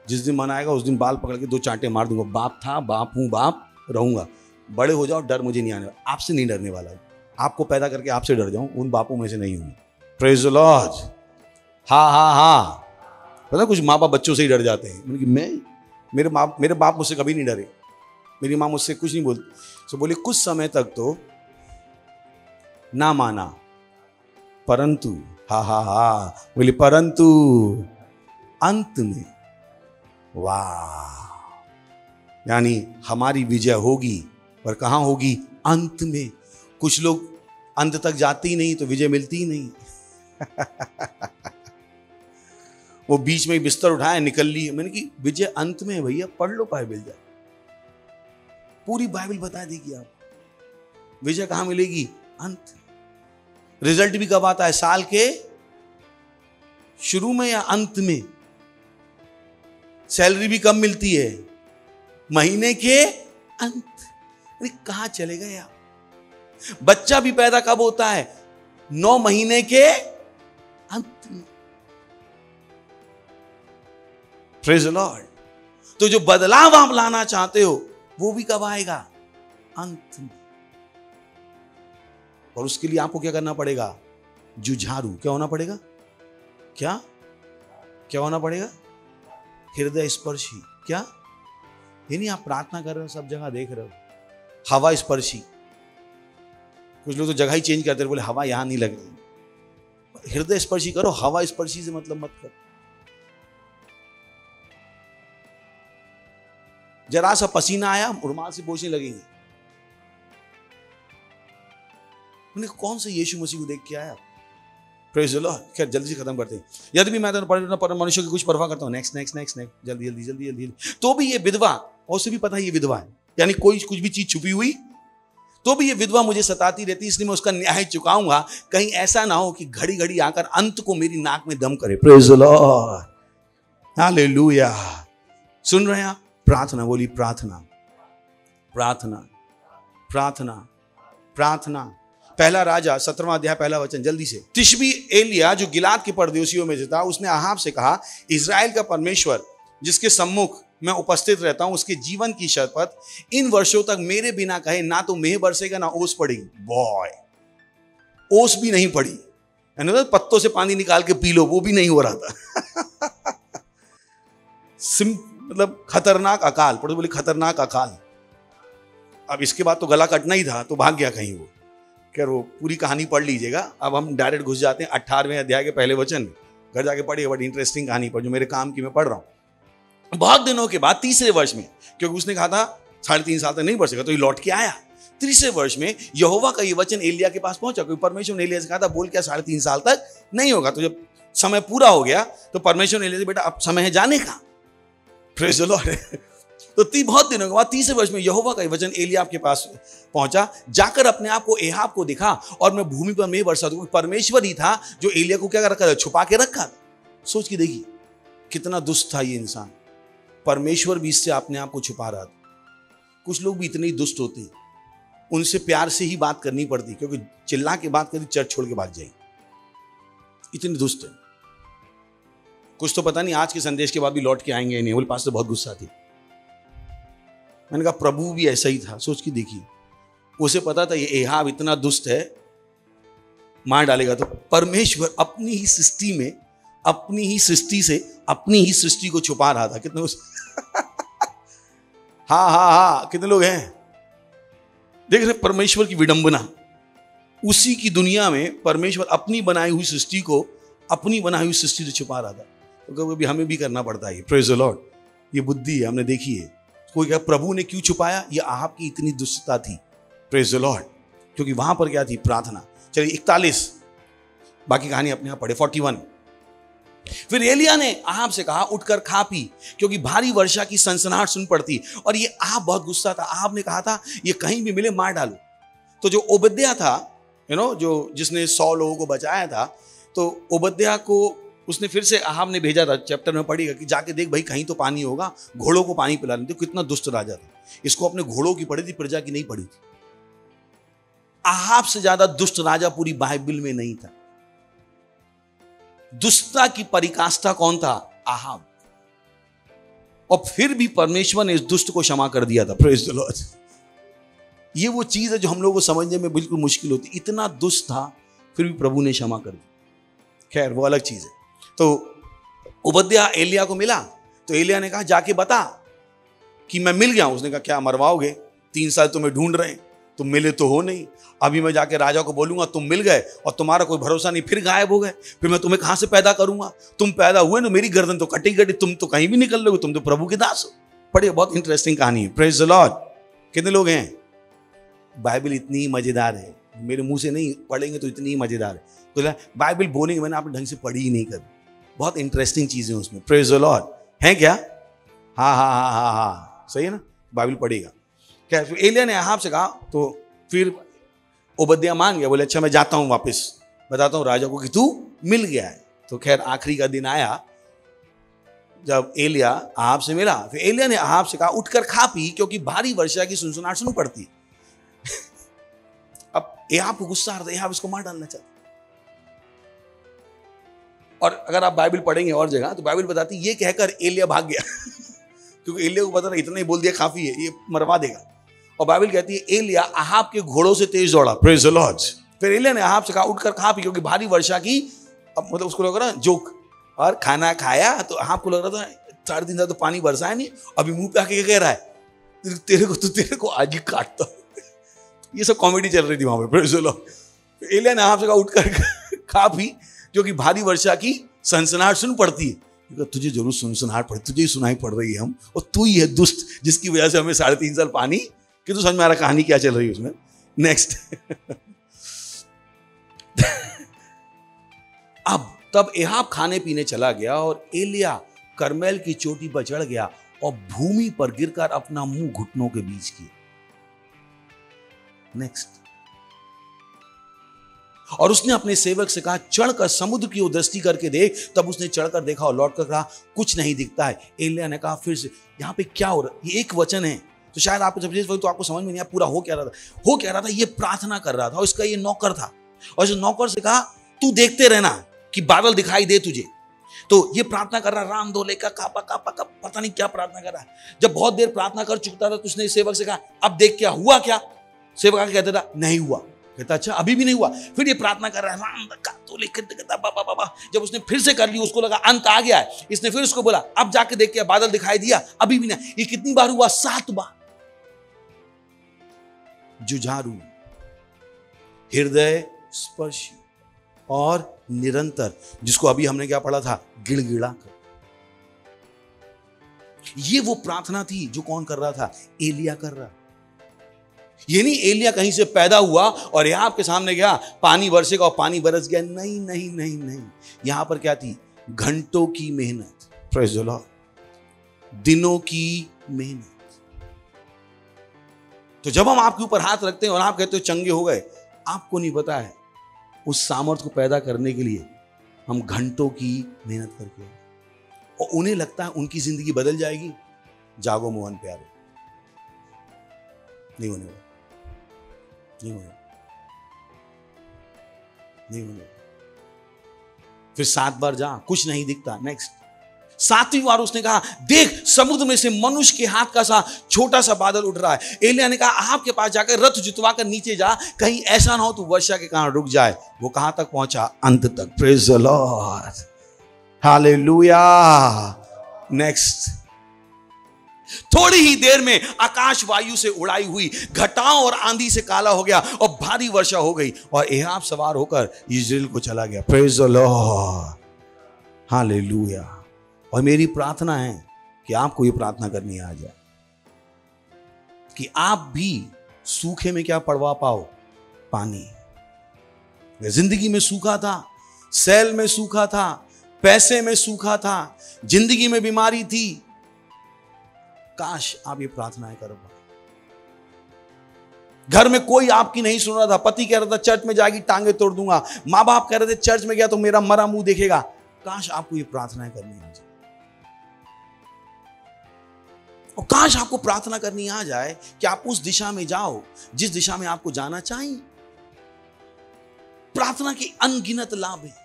जिस दिन मन आएगा उस दिन बाल पकड़ के 2 चांटे मार दूंगा। बाप था, बाप हूं, बाप रहूंगा। बड़े हो जाओ, डर मुझे नहीं आने वाला, आपसे नहीं डरने वाला। आपको पैदा करके आपसे डर जाऊं, उन बापों में से नहीं हूं। Praise the Lord. हाँ, पता कुछ माँ बाप बच्चों से ही डर जाते हैं। मेरे बाप मुझसे कभी नहीं डरे, मेरी माँ मुझसे कुछ नहीं बोलती। तो बोले कुछ समय तक तो ना माना, परंतु बोले परंतु अंत में वाह, यानी हमारी विजय होगी, पर कहां होगी? अंत में। कुछ लोग अंत तक जाते ही नहीं तो विजय मिलती ही नहीं। वो बीच में बिस्तर उठाए निकल ली। मैंने कि विजय अंत में है भैया, पढ़ लो बाइबल जाए, पूरी बाइबल बता देगी आप। विजय कहां मिलेगी? अंत। रिजल्ट भी कब आता है? साल के शुरू में या अंत में? सैलरी भी कब मिलती है? महीने के अंत। कहां चलेगा यार? बच्चा भी पैदा कब होता है? 9 महीने के अंत में। Praise the Lord. तो जो बदलाव आप लाना चाहते हो वो भी कब आएगा? अंत में। और उसके लिए आपको क्या करना पड़ेगा? जुझारू। क्या होना पड़ेगा? क्या होना पड़ेगा? हृदय स्पर्शी। क्या? ये नहीं आप प्रार्थना कर रहे हो, सब जगह देख रहे हो, हवा स्पर्शी। कुछ लोग तो जगह ही चेंज करते हैं, बोले हवा यहां नहीं लग रही। हृदय स्पर्शी करो, हवा स्पर्शी से मतलब मत करो। जरा सा पसीना आया, रुमाल से पोंछने लगेंगे। मैंने कौन से यीशु मसीह को देख के आया? Praise the Lord. खैर जल्दी से खत्म करते हैं। यदि भी मैं तो मनुष्य की कुछ परवाह करता हूं, नेक्स्ट, जल्दी। तो भी ये विधवा, और उसे भी पता है ये विधवा है, यानी कोई कुछ भी चीज छुपी हुई, तो भी ये विधवा मुझे सताती रहती, इसलिए मैं उसका न्याय चुकाऊंगा। कहीं ऐसा ना हो कि घड़ी घड़ी आकर अंत को मेरी नाक में दम करे। Praise the Lord. हालेलुया। सुन रहे हैं आप? प्रार्थना बोली, प्रार्थना प्रार्थना प्रार्थना प्रार्थना। पहला राजा 17वां अध्याय पहला वचन, जल्दी से। तिशबी एलिया जो गिलाद के परदेशियों में से था, उसने अहाब से कहा, इजराइल का परमेश्वर जिसके सम्मुख मैं उपस्थित रहता हूं, उसके जीवन की शपथ, इन वर्षों तक मेरे बिना कहे ना तो मेह बरसेगा ना ओस पड़ेगी। बॉय, ओस भी नहीं पड़ी, पत्तों से पानी निकाल के पी लो, वो भी नहीं हो रहा था। मतलब खतरनाक अकाल, पढ़ो बोले खतरनाक अकाल। अब इसके बाद तो गला कटना ही था, तो भाग गया कहीं वो। खैर वो पूरी कहानी पढ़ लीजिएगा। अब हम डायरेक्ट घुस जाते हैं 18वें अध्याय के पहले वचन में। घर जाके पढ़िए, बड़ी इंटरेस्टिंग कहानी पर, जो मेरे काम की मैं पढ़ रहा हूं। बहुत दिनों के बाद तीसरे वर्ष में, क्योंकि उसने कहा था 3.5 साल तक नहीं बरसेगा, तो ये लौट के आया। तीसरे वर्ष में यहोवा का ये वचन एलिया के पास पहुंचा, क्योंकि परमेश्वर ने एलिया से कहा था, बोल क्या 3.5 साल तक नहीं होगा। तो जब समय पूरा हो गया तो परमेश्वर ने एलिया से, बेटा अब समय है जाने का। Praise the Lord. तो बहुत दिनों के बाद तीसरे वर्ष में यहोवा का वचन एलिया के पास पहुंचा, जाकर अपने आप को एहाब को दिखा और मैं भूमि पर मेह बरसा दूंगा। परमेश्वर ही था जो एलिया को क्या रखा था, छुपा के रखा था। सोच के देखिए कितना दुष्ट था ये इंसान। परमेश्वर भी इससे अपने आप को छुपा रहा था। कुछ लोग भी इतने ही दुष्ट होते हैं, उनसे प्यार से ही बात करनी पड़ती, क्योंकि चिल्ला के बात करती चर्च छोड़ के भाग जाएंगे, इतने दुष्ट है। कुछ तो पता नहीं आज के संदेश के बाद भी लौट के आएंगे नहीं। बोले पास तो बहुत गुस्सा थी। मैंने कहा प्रभु भी ऐसा ही था। सोच के देखिए, उसे पता था ये एहाब इतना दुष्ट है, मार डालेगा। तो परमेश्वर अपनी ही सृष्टि में, अपनी ही सृष्टि से अपनी ही सृष्टि को छुपा रहा था। कितने हाँ, कितने लोग हैं देख रहे परमेश्वर की विडंबना। उसी की दुनिया में परमेश्वर अपनी बनाई हुई सृष्टि को, अपनी बनाई हुई सृष्टि से छुपा रहा था। तो कभी हमें भी करना पड़ता है। Praise the Lord. ये बुद्धि है, हमने देखी है। कोई क्या प्रभु ने क्यों छुपाया? ये आहाब की इतनी दुष्टता थी। Praise the Lord. क्योंकि वहां पर क्या थी? प्रार्थना। चलिए 41, बाकी कहानी अपने आप पढ़े। 41, फिर एलिया ने आहाब से कहा, उठकर खा पी, क्योंकि भारी वर्षा की सनसनाहट सुन पड़ती। और ये आहाब बहुत गुस्सा था। आहाब ने कहा था, ये कहीं भी मिले मार डालो। तो जो ओबद्याह था, जो जिसने 100 लोगों को बचाया था, तो ओबद्याह को उसने फिर से आहाब ने भेजा था। चैप्टर में पढ़ेगा कि जाके देख भाई कहीं तो पानी होगा, घोड़ों को पानी पिला लेते। कितना दुष्ट राजा था। इसको अपने घोड़ों की पड़ी थी, प्रजा की नहीं पड़ी थी। आहाब से ज्यादा दुष्ट राजा पूरी बाइबल में नहीं था। दुष्टता की पराकाष्ठा कौन था? आहाब। और फिर भी परमेश्वर ने इस दुष्ट को क्षमा कर दिया था। Praise the Lord. ये वो चीज है जो हम लोगों को समझने में बिल्कुल मुश्किल होती। इतना दुष्ट था, फिर भी प्रभु ने क्षमा कर दी। खैर वो अलग चीज है। तो ओबद्याह एलिया को मिला, तो एलिया ने कहा जाके बता कि मैं मिल गया हूं। उसने कहा क्या मरवाओगे? 3 साल तुम्हें ढूंढ रहे हैं, तुम मिले तो हो नहीं। अभी मैं जाके राजा को बोलूंगा तुम मिल गए और तुम्हारा कोई भरोसा नहीं, फिर गायब हो गए, फिर मैं तुम्हें कहां से पैदा करूंगा? तुम पैदा हुए ना, मेरी गर्दन तो कटी कटी, तुम तो कहीं भी निकल लोगे, तुम तो प्रभु के दास हो। पढ़िए, बहुत इंटरेस्टिंग कहानी है। Praise the Lord. कितने लोग हैं? बाइबल इतनी मजेदार है, मेरे मुंह से नहीं पढ़ेंगे तो इतनी मजेदार है। तो बाइबल बोलेंगे, मैंने आपने ढंग से पढ़ी ही नहीं कभी। बहुत इंटरेस्टिंग चीजें उसमें। Praise the Lord. है क्या? हाँ, सही है ना? बाइबल पढ़ेगा। क्या एलिया ने आहाब से कहा, तो फिर ओबद्याह मान गया। बोले अच्छा मैं जाता हूं, वापस बताता हूं राजा को कि तू मिल गया है। तो खैर आखिरी का दिन आया जब एलिया आहाब से मिला। फिर एलिया ने आहाब से कहा उठकर खा पी, क्योंकि भारी वर्षा की सुनसुनाहट सुन पड़ती। अब आहाब को गुस्सा आ रहा था, आहाब इसको मार डालना चाहता। और अगर आप बाइबल पढ़ेंगे और जगह, तो बाइबल बताती ये कहकर एलिया भाग गया। क्योंकि एलिया को पता था इतना ही बोल दिया काफी है, ये मरवा देगा। और बाइबल कहती है एलिया आहाब के घोड़ों से तेज दौड़ा। Praise the Lord. फिर एलिया ने आहाब से कहा उठकर खा पी, क्योंकि भारी वर्षा की, अब मतलब उसको लग रहा जोक, और खाना खाया। तो आहाब को लग रहा था 3.5 साल तो पानी बरसाया नहीं, अभी मुंह पे आके कह रहा है तेरे को आज ही काटता। ये सब कॉमेडी चल रही थी वहां पे। Praise the Lord. एलिया ने आहाब से कहा उठकर खा पी, क्योंकि भारी वर्षा की सनसनाहट सुन पड़ती है। तुझे जरूर सनसनाहट पड़ी, तुझे ही सुनाई पड़ रही है हम, और तू ही है दुष्ट जिसकी वजह से हमें 3.5 साल पानी। कि तू समझ में आ रहा कहानी क्या चल रही है उसमें। नेक्स्ट। अब तब एहाब खाने पीने चला गया और एलिया करमेल की चोटी पर चढ़ गया और भूमि पर गिरकर अपना मुंह घुटनों के बीच किया। नेक्स्ट। और उसने अपने सेवक से कहा, चढ़कर समुद्र की ओर दृष्टि करके देख। तब उसने चढ़कर देखा और लौटकर कहा, कुछ नहीं दिखता है। एलिय्याह ने कहा फिर से, यहाँ पे क्या हो रहा है? ये एक वचन है, तो शायद आप जब तो आपको समझ में नहीं आया पूरा हो क्या रहा था। हो क्या रहा था, ये प्रार्थना कर रहा था और इसका ये नौकर था, और इस नौकर से कहा, तू देखते रहना कि बादल दिखाई दे तुझे। तो ये प्रार्थना कर रहा, राम धोले का कापा कापा का, पता नहीं क्या प्रार्थना कर रहा है। जब बहुत देर प्रार्थना कर चुका था तो उसने सेवक से कहा, अब देख क्या हुआ क्या? सेवक आके कहता था, नहीं हुआ। कहता, अच्छा अभी भी नहीं हुआ? फिर ये प्रार्थना कर रहा है, राम का तो लेकर बाबा। जब उसने फिर से कर ली, उसको लगा अंत आ गया है। इसने फिर उसको बोला, अब जाके देख क्या बादल दिखाई दिया? अभी भी नहीं। ये कितनी बार हुआ? 7 बार। जुझारू, हृदय स्पर्शी और निरंतर, जिसको अभी हमने क्या पढ़ा था? गिड़गिड़ा कर। ये वो प्रार्थना थी जो कौन कर रहा था? एलिय्याह कर रहा। ये नहीं एलिय्याह कहीं से पैदा हुआ और यहां आपके सामने गया, पानी बरसेगा और पानी बरस गया। नहीं नहीं नहीं नहीं, यहां पर क्या थी? घंटों की मेहनत, प्रेज़ द लॉर्ड, दिनों की मेहनत। तो जब हम आपके ऊपर हाथ रखते हैं और आप कहते हो चंगे हो गए, आपको नहीं पता है उस सामर्थ्य को पैदा करने के लिए हम घंटों की मेहनत करके, और उन्हें लगता है उनकी जिंदगी बदल जाएगी। जागो मोहन प्यारे, नहीं होने वाला, नहीं होने, नहीं होने। फिर 7 बार जा, कुछ नहीं दिखता। नेक्स्ट 7वीं बार उसने कहा, देख समुद्र में से मनुष्य के हाथ का सा छोटा सा बादल उठ रहा है। एलिय्याह ने कहा, आपके पास जाकर रथ जुतवा कर नीचे जा, कहीं ऐसा ना हो तो वर्षा के कारण रुक जाए। वो कहां तक पहुंचा? अंत तक। Praise the Lord, hallelujah. Next, थोड़ी ही देर में आकाश वायु से उड़ाई हुई घटाओं और आंधी से काला हो गया और भारी वर्षा हो गई, और एहाब सवार होकर इस्राएल को चला गया। Praise the Lord, hallelujah. और मेरी प्रार्थना है कि आपको ये प्रार्थना करनी आ जाए कि आप भी सूखे में क्या पड़वा पाओ? पानी। जिंदगी में सूखा था, सेल में सूखा था, पैसे में सूखा था, जिंदगी में बीमारी थी। काश आप ये प्रार्थनाएं कर पाए। घर में कोई आपकी नहीं सुन रहा था, पति कह रहा था चर्च में जाएगी टांगे तोड़ दूंगा, माँ बाप कह रहे थे चर्च में गया तो मेरा मरा मुंह देखेगा। काश आपको ये प्रार्थनाएं करनी आ जाए, और काश आपको प्रार्थना करनी आ जाए कि आप उस दिशा में जाओ जिस दिशा में आपको जाना चाहिए। प्रार्थना के अनगिनत लाभ हैं।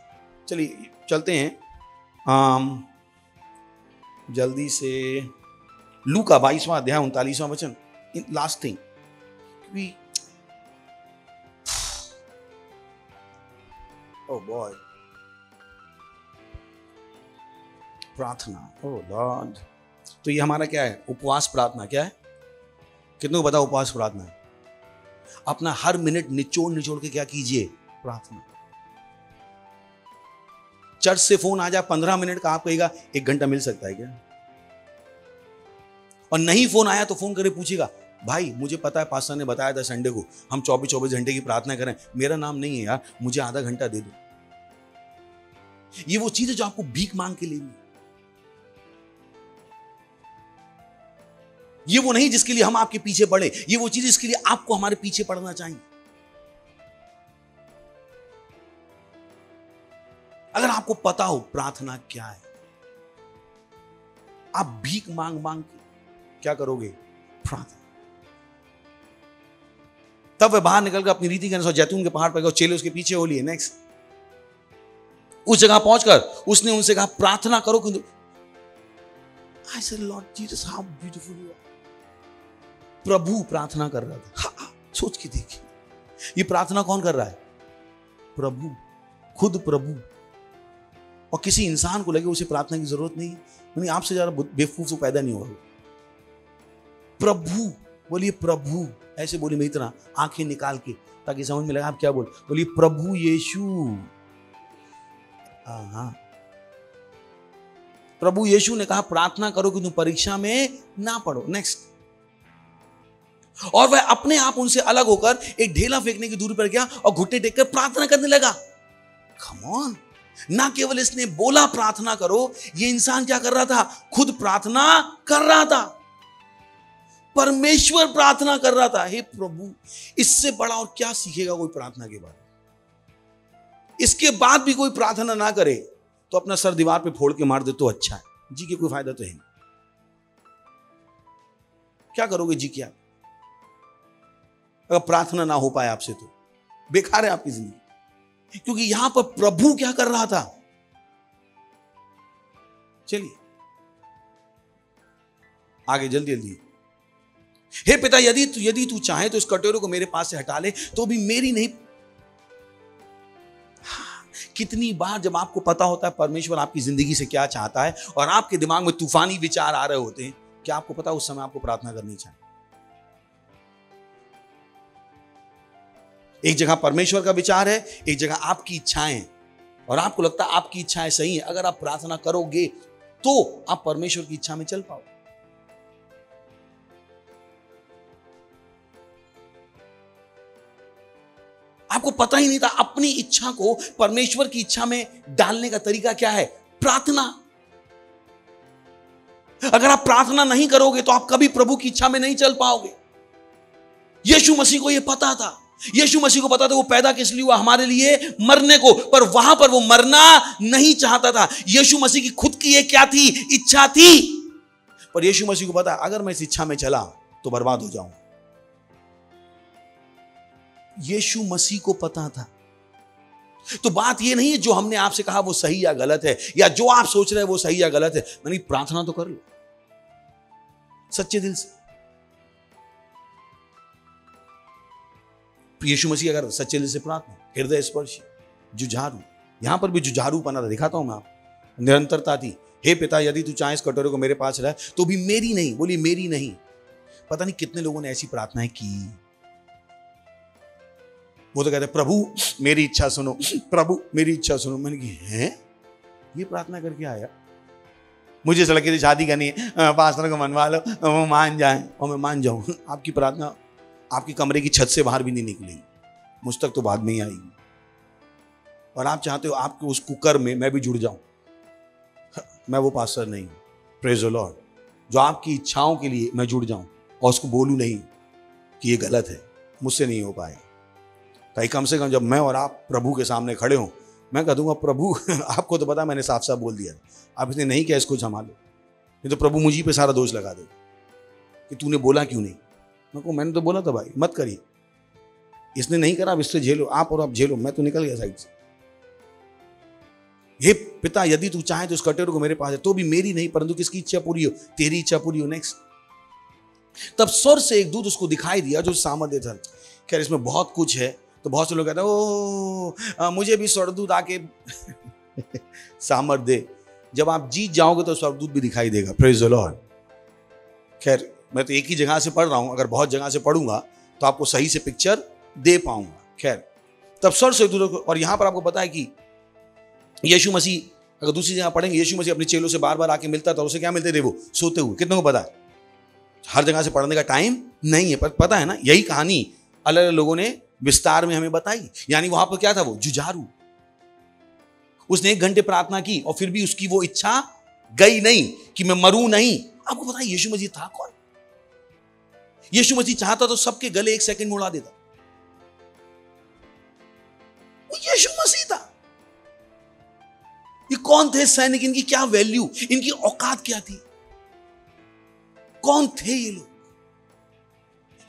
चलिए चलते हैं जल्दी से लूका 22वां अध्याय 39वां वचन। लास्ट थिंग, ओह बॉय, प्रार्थना, ओह लॉर्ड। तो ये हमारा क्या है? उपवास प्रार्थना। क्या है? कितनों को पता उपवास प्रार्थना है? अपना हर मिनट निचोड़ निचोड़ के क्या कीजिए? प्रार्थना। चर्च से फोन आ जाए 15 मिनट का, आप कहेगा 1 घंटा मिल सकता है क्या? और नहीं फोन आया तो फोन करके पूछेगा, भाई मुझे पता है पास्टर ने बताया था संडे को हम 24 घंटे की प्रार्थना करें, मेरा नाम नहीं है यार, मुझे आधा घंटा दे दो। ये वो चीज है जो आपको भीख मांग के लेनी। ये वो नहीं जिसके लिए हम आपके पीछे पड़े, ये वो चीज जिसके लिए आपको हमारे पीछे पड़ना चाहिए। अगर आपको पता हो प्रार्थना क्या है, आप भीख मांग मांग के क्या करोगे? प्रार्थना। तब वह बाहर निकलकर अपनी रीति के अनुसार जैतून के पहाड़ पर गए, चेले उसके पीछे हो लिए। नेक्स्ट, उस जगह पहुंचकर उसने उनसे कहा प्रार्थना करो। I said, Lord Jesus, how beautiful you are. प्रभु प्रार्थना कर रहा था। हाँ, सोच के देखिए, ये प्रार्थना कौन कर रहा है? प्रभु, खुद प्रभु। और किसी इंसान को लगे उसे प्रार्थना की जरूरत नहीं, यानी आपसे ज्यादा बेवकूफ पैदा नहीं होगा। प्रभु बोलिए, प्रभु ऐसे बोलिए मेरी तरह, आंखें निकाल के, ताकि समझ में लगा आप क्या बोलिए, प्रभु यीशु। हाँ, प्रभु यीशु ने कहा प्रार्थना करो कि तुम परीक्षा में ना पड़ो। नेक्स्ट, और वह अपने आप उनसे अलग होकर एक ढेला फेंकने की दूरी पर गया और घुटने टेककर प्रार्थना करने लगा। कम ऑन, ना केवल इसने बोला प्रार्थना करो, ये इंसान क्या कर रहा था? खुद प्रार्थना कर रहा था, परमेश्वर प्रार्थना कर रहा था। हे प्रभु, इससे बड़ा और क्या सीखेगा कोई प्रार्थना के बाद? इसके बाद भी कोई प्रार्थना ना करे तो अपना सर दीवार पे फोड़ के मार दे तो अच्छा है, जी के कोई फायदा तो है नहीं। क्या करोगे जी क्या? अगर प्रार्थना ना हो पाए आपसे तो बेकार है आपकी जिंदगी। क्योंकि यहां पर प्रभु क्या कर रहा था, चलिए आगे जल्दी जल्दी। हे पिता यदि तू चाहे तो इस कटोरे को मेरे पास से हटा ले, तो भी मेरी नहीं। कितनी बार जब आपको पता होता है परमेश्वर आपकी जिंदगी से क्या चाहता है और आपके दिमाग में तूफानी विचार आ रहे होते हैं, क्या आपको पता उस समय आपको प्रार्थना करनी चाहिए? एक जगह परमेश्वर का विचार है, एक जगह आपकी इच्छाएं, और आपको लगता है आपकी इच्छाएं सही है। अगर आप प्रार्थना करोगे तो आप परमेश्वर की इच्छा में चल पाओगे। आपको पता ही नहीं था अपनी इच्छा को परमेश्वर की इच्छा में डालने का तरीका क्या है, प्रार्थना। अगर आप प्रार्थना नहीं करोगे तो आप कभी प्रभु की इच्छा में नहीं चल पाओगे। यीशु मसीह को यह पता था, यीशु मसीह को पता था वो पैदा किस लिए हुआ, हमारे लिए मरने को, पर वहां पर वो मरना नहीं चाहता था। यीशु मसीह की खुद की एक क्या थी, इच्छा थी, पर यीशु मसीह को पता अगर मैं इस इच्छा में चला तो बर्बाद हो जाऊं। यीशु मसीह को पता था। तो बात यह नहीं है जो हमने आपसे कहा वो सही या गलत है, या जो आप सोच रहे हैं वो सही या गलत है। मैंने प्रार्थना तो कर लो सच्चे दिल से। यीशु मसीह अगर सच्चे दिल से प्रार्थना, हृदय स्पर्शी, जुझारू, यहां पर भी जुझारूपना था, दिखाता हूं मैं आपको, निरंतरता थी। हे पिता यदि तू चाहे इस कटोरे को मेरे पास रहे तो भी मेरी नहीं, बोली मेरी नहीं। पता नहीं कितने लोगों ने ऐसी प्रार्थनाएं की। वो तो कहते प्रभु मेरी इच्छा सुनो, प्रभु मेरी इच्छा सुनो। मैंने की है ये प्रार्थना करके आया? मुझे इस लड़के से शादी करनी है, पास्टर को मनवा लो, वो मान जाए और मैं मान जाऊं। आपकी प्रार्थना आपकी कमरे की छत से बाहर भी नहीं निकलेगी, मुझ तक तो बाद में ही आएगी। और आप चाहते हो आपके उस कुकर में मैं भी जुड़ जाऊं। मैं वो पास्टर नहीं हूं, प्रेज द लॉर्ड, जो आपकी इच्छाओं के लिए मैं जुड़ जाऊं और उसको बोलूं नहीं कि ये गलत है, मुझसे नहीं हो पाएगा। ताकि कम से कम जब मैं और आप प्रभु के सामने खड़े हों, मैं कह दूंगा प्रभु आपको तो पता मैंने साफ साफ बोल दिया, आप इसने नहीं किया, इसको संभालो। नहीं तो प्रभु मुझी पे सारा दोष लगा दे कि तूने बोला क्यों नहीं। मैंने तो बोला था भाई मत करिए, इसने नहीं करा, अब इससे झेलो, आप और आप झेलो, मैं तो निकल गया साइड से। हे पिता यदि तू चाहे तो इस कटोरे को मेरे पास है, तो भी मेरी नहीं परंतु किसकी इच्छा पूरी हो, तेरी इच्छा पूरी हो। नेक्स्ट, तब स्वर्ग से एक दूत उसको दिखाई दिया जो सामर्थ्य था। खैर इसमें बहुत कुछ है, तो बहुत से लोग कहते हैं ओ मुझे भी स्वर्गदूत आके सामर्थ दे। जब आप जीत जाओगे तो स्वर्गदूत भी दिखाई देगा, प्रेज द लॉर्ड। खैर मैं तो एक ही जगह से पढ़ रहा हूं, अगर बहुत जगह से पढ़ूंगा तो आपको सही से पिक्चर दे पाऊंगा। खैर तब स्वर्ग से दूत, और यहां पर आपको पता है कि यीशु मसीह, अगर दूसरी जगह पढ़ेंगे, यीशु मसीह अपने चेलों से बार बार आके मिलता था। उसे क्या मिलते थे? वो सोते हुए। कितनों को पता है? हर जगह से पढ़ने का टाइम नहीं है, पर पता है ना, यही कहानी अलग अलग लोगों ने विस्तार में हमें बताई। यानी वहां पर क्या था? वो जुझारू, उसने 1 घंटे प्रार्थना की और फिर भी उसकी वो इच्छा गई नहीं कि मैं मरूं नहीं। आपको पता है यीशु मसीह था कौन? यीशु मसीह चाहता तो सबके गले 1 सेकंड में उड़ा देता। वो यीशु मसीह था। ये कौन थे सैनिक? इनकी क्या वैल्यू, इनकी औकात क्या थी? कौन थे ये लोग?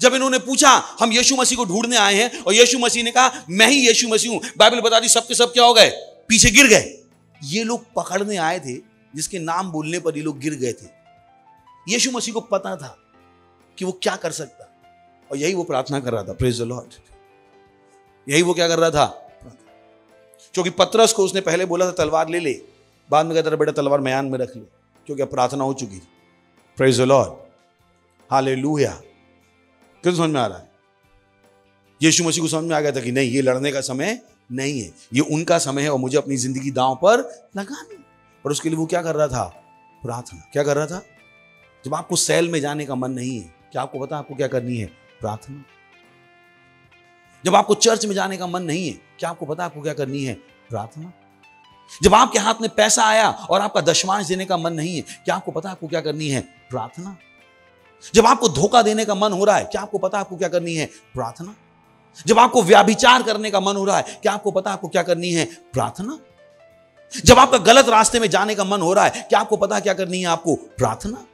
जब इन्होंने पूछा हम यीशु मसीह को ढूंढने आए हैं, और यीशु मसीह ने कहा मैं ही यीशु मसीह हूं, बाइबल बता दी सबके सब क्या हो गए? पीछे गिर गए। ये लोग पकड़ने आए थे जिसके नाम बोलने पर ये लोग गिर गए थे। यीशु मसीह को पता था कि वो क्या कर सकता, और यही वो प्रार्थना कर रहा था। Praise the Lord. यही वो क्या कर रहा था? क्योंकि पतरस को उसने पहले बोला था तलवार ले ले, बाद में कहता था बेटा तलवार मैदान में रख ले, क्योंकि अब प्रार्थना हो चुकी थी। Praise the Lord, hallelujah. किस समझ में आ रहा है? यीशु मसीह को समझ में आ गया था कि नहीं, ये लड़ने का समय नहीं है, ये उनका समय है और मुझे अपनी जिंदगी दांव पर लगानी। और उसके लिए वो क्या कर रहा था? प्रार्थना। क्या कर रहा था? जब आपको सेल में जाने का मन नहीं है, क्या आपको पता आपको क्या करनी है? प्रार्थना। जब आपको चर्च में जाने का मन नहीं है, क्या आपको पता आपको क्या करनी है? प्रार्थना। जब आपके हाथ में पैसा आया और आपका दशमांश देने का मन नहीं है, क्या आपको पता आपको क्या करनी है? प्रार्थना। जब आपको धोखा देने का मन हो रहा है, क्या आपको पता आपको क्या करनी है? प्रार्थना। जब आपको व्याभिचार करने का मन हो रहा है, क्या आपको पता आपको क्या करनी है? प्रार्थना। जब आपका गलत रास्ते में जाने का मन हो रहा है, क्या आपको पता क्या करनी है आपको? प्रार्थना,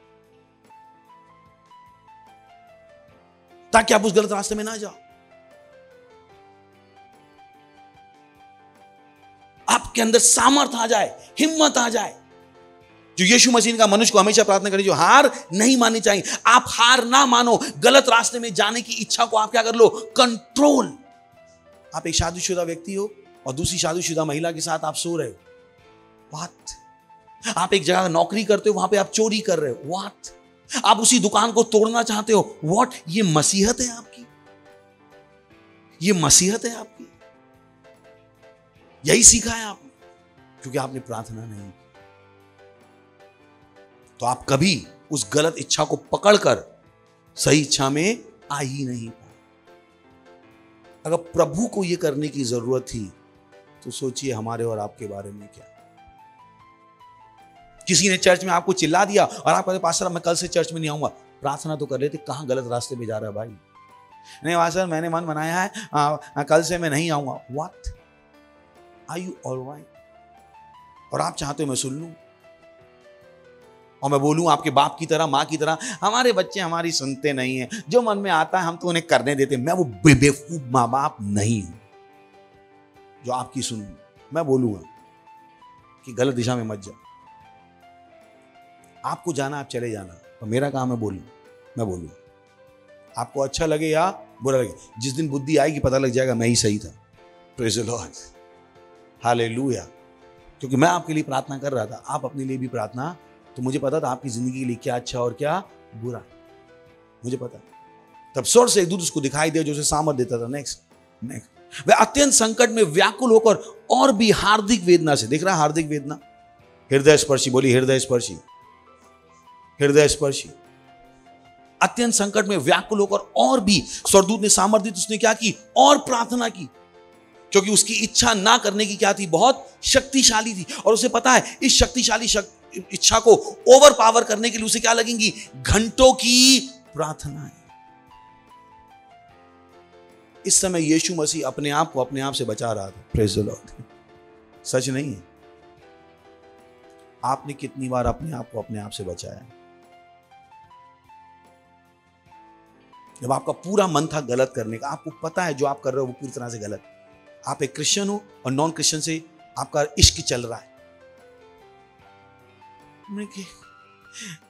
ताकि आप उस गलत रास्ते में ना जाओ। आपके अंदर सामर्थ्य आ जाए, हिम्मत आ जाए। जो यीशु मसीह का मनुष्य को हमेशा प्रार्थना करें, जो हार नहीं माननी चाहिए। आप हार ना मानो, गलत रास्ते में जाने की इच्छा को आप क्या कर लो? कंट्रोल। आप एक शादीशुदा व्यक्ति हो और दूसरी शादीशुदा महिला के साथ आप सो रहे हो, व्हाट? आप एक जगह नौकरी करते हो, वहां पे आप चोरी कर रहे हो, व्हाट? आप उसी दुकान को तोड़ना चाहते हो, व्हाट? ये मसीहत है आपकी? ये मसीहत है आपकी? यही सीखा है आपने, क्योंकि आपने प्रार्थना नहीं की। तो आप कभी उस गलत इच्छा को पकड़कर सही इच्छा में आ ही नहीं पाए। अगर प्रभु को यह करने की जरूरत थी, तो सोचिए हमारे और आपके बारे में क्या। किसी ने चर्च में आपको चिल्ला दिया और आप कहते पास्टर मैं कल से चर्च में नहीं आऊंगा। प्रार्थना तो कर रहे थे, कहां गलत रास्ते में जा रहा है भाई? नहीं पास्टर मैंने मन बनाया है कल से मैं नहीं आऊंगा। व्हाट? Are you alright? और आप चाहते हो मैं सुन लूं और मैं बोलूं आपके बाप की तरह, मां की तरह, हमारे बच्चे हमारी सुनते नहीं हैं, जो मन में आता है हम तो उन्हें करने देते। मैं वो बेवकूफ मां बाप नहीं हूं जो आपकी सुन। मैं बोलूंगा कि गलत दिशा में मत जाओ, आपको जाना आप चले जाना, तो मेरा काम है बोलूं। मैं बोलूं, आपको अच्छा लगे या बुरा लगे, जिस दिन बुद्धि आएगी पता लग जाएगा मैं ही सही था। Praise the Lord, hallelujah. क्योंकि मैं आपके लिए प्रार्थना कर रहा था, आप अपने लिए भी प्रार्थना, तो मुझे पता था आपकी जिंदगी के लिए क्या अच्छा और क्या बुरा, मुझे पता। तब स्वर्ग से एक दूत उसको दिखाई दे जो उसे सामर्थ देता था। नेक्स्ट वह अत्यंत संकट में व्याकुल होकर और भी हार्दिक वेदना से, देख रहा है हार्दिक वेदना, हृदय स्पर्शी, बोली हृदय स्पर्शी, हृदय स्पर्शी। अत्यंत संकट में व्याकुल होकर और भी, स्वर्गदूत ने सामर्थ दी तो उसने क्या की? और प्रार्थना की, क्योंकि उसकी इच्छा ना करने की क्या थी? बहुत शक्तिशाली थी। और उसे पता है इस शक्तिशाली इच्छा को ओवर पावर करने के लिए उसे क्या लगेंगी? घंटों की प्रार्थनाएं। इस समय यीशु मसीह अपने आप को अपने आप से बचा रहा था। Praise the Lord. सच नहीं है? आपने कितनी बार अपने आप को अपने आप से बचाया? जब आपका पूरा मन था गलत करने का, आपको पता है जो आप कर रहे हो वो पूरी तरह से गलत। आप एक क्रिश्चियन हो और नॉन क्रिश्चियन से आपका इश्क चल रहा है।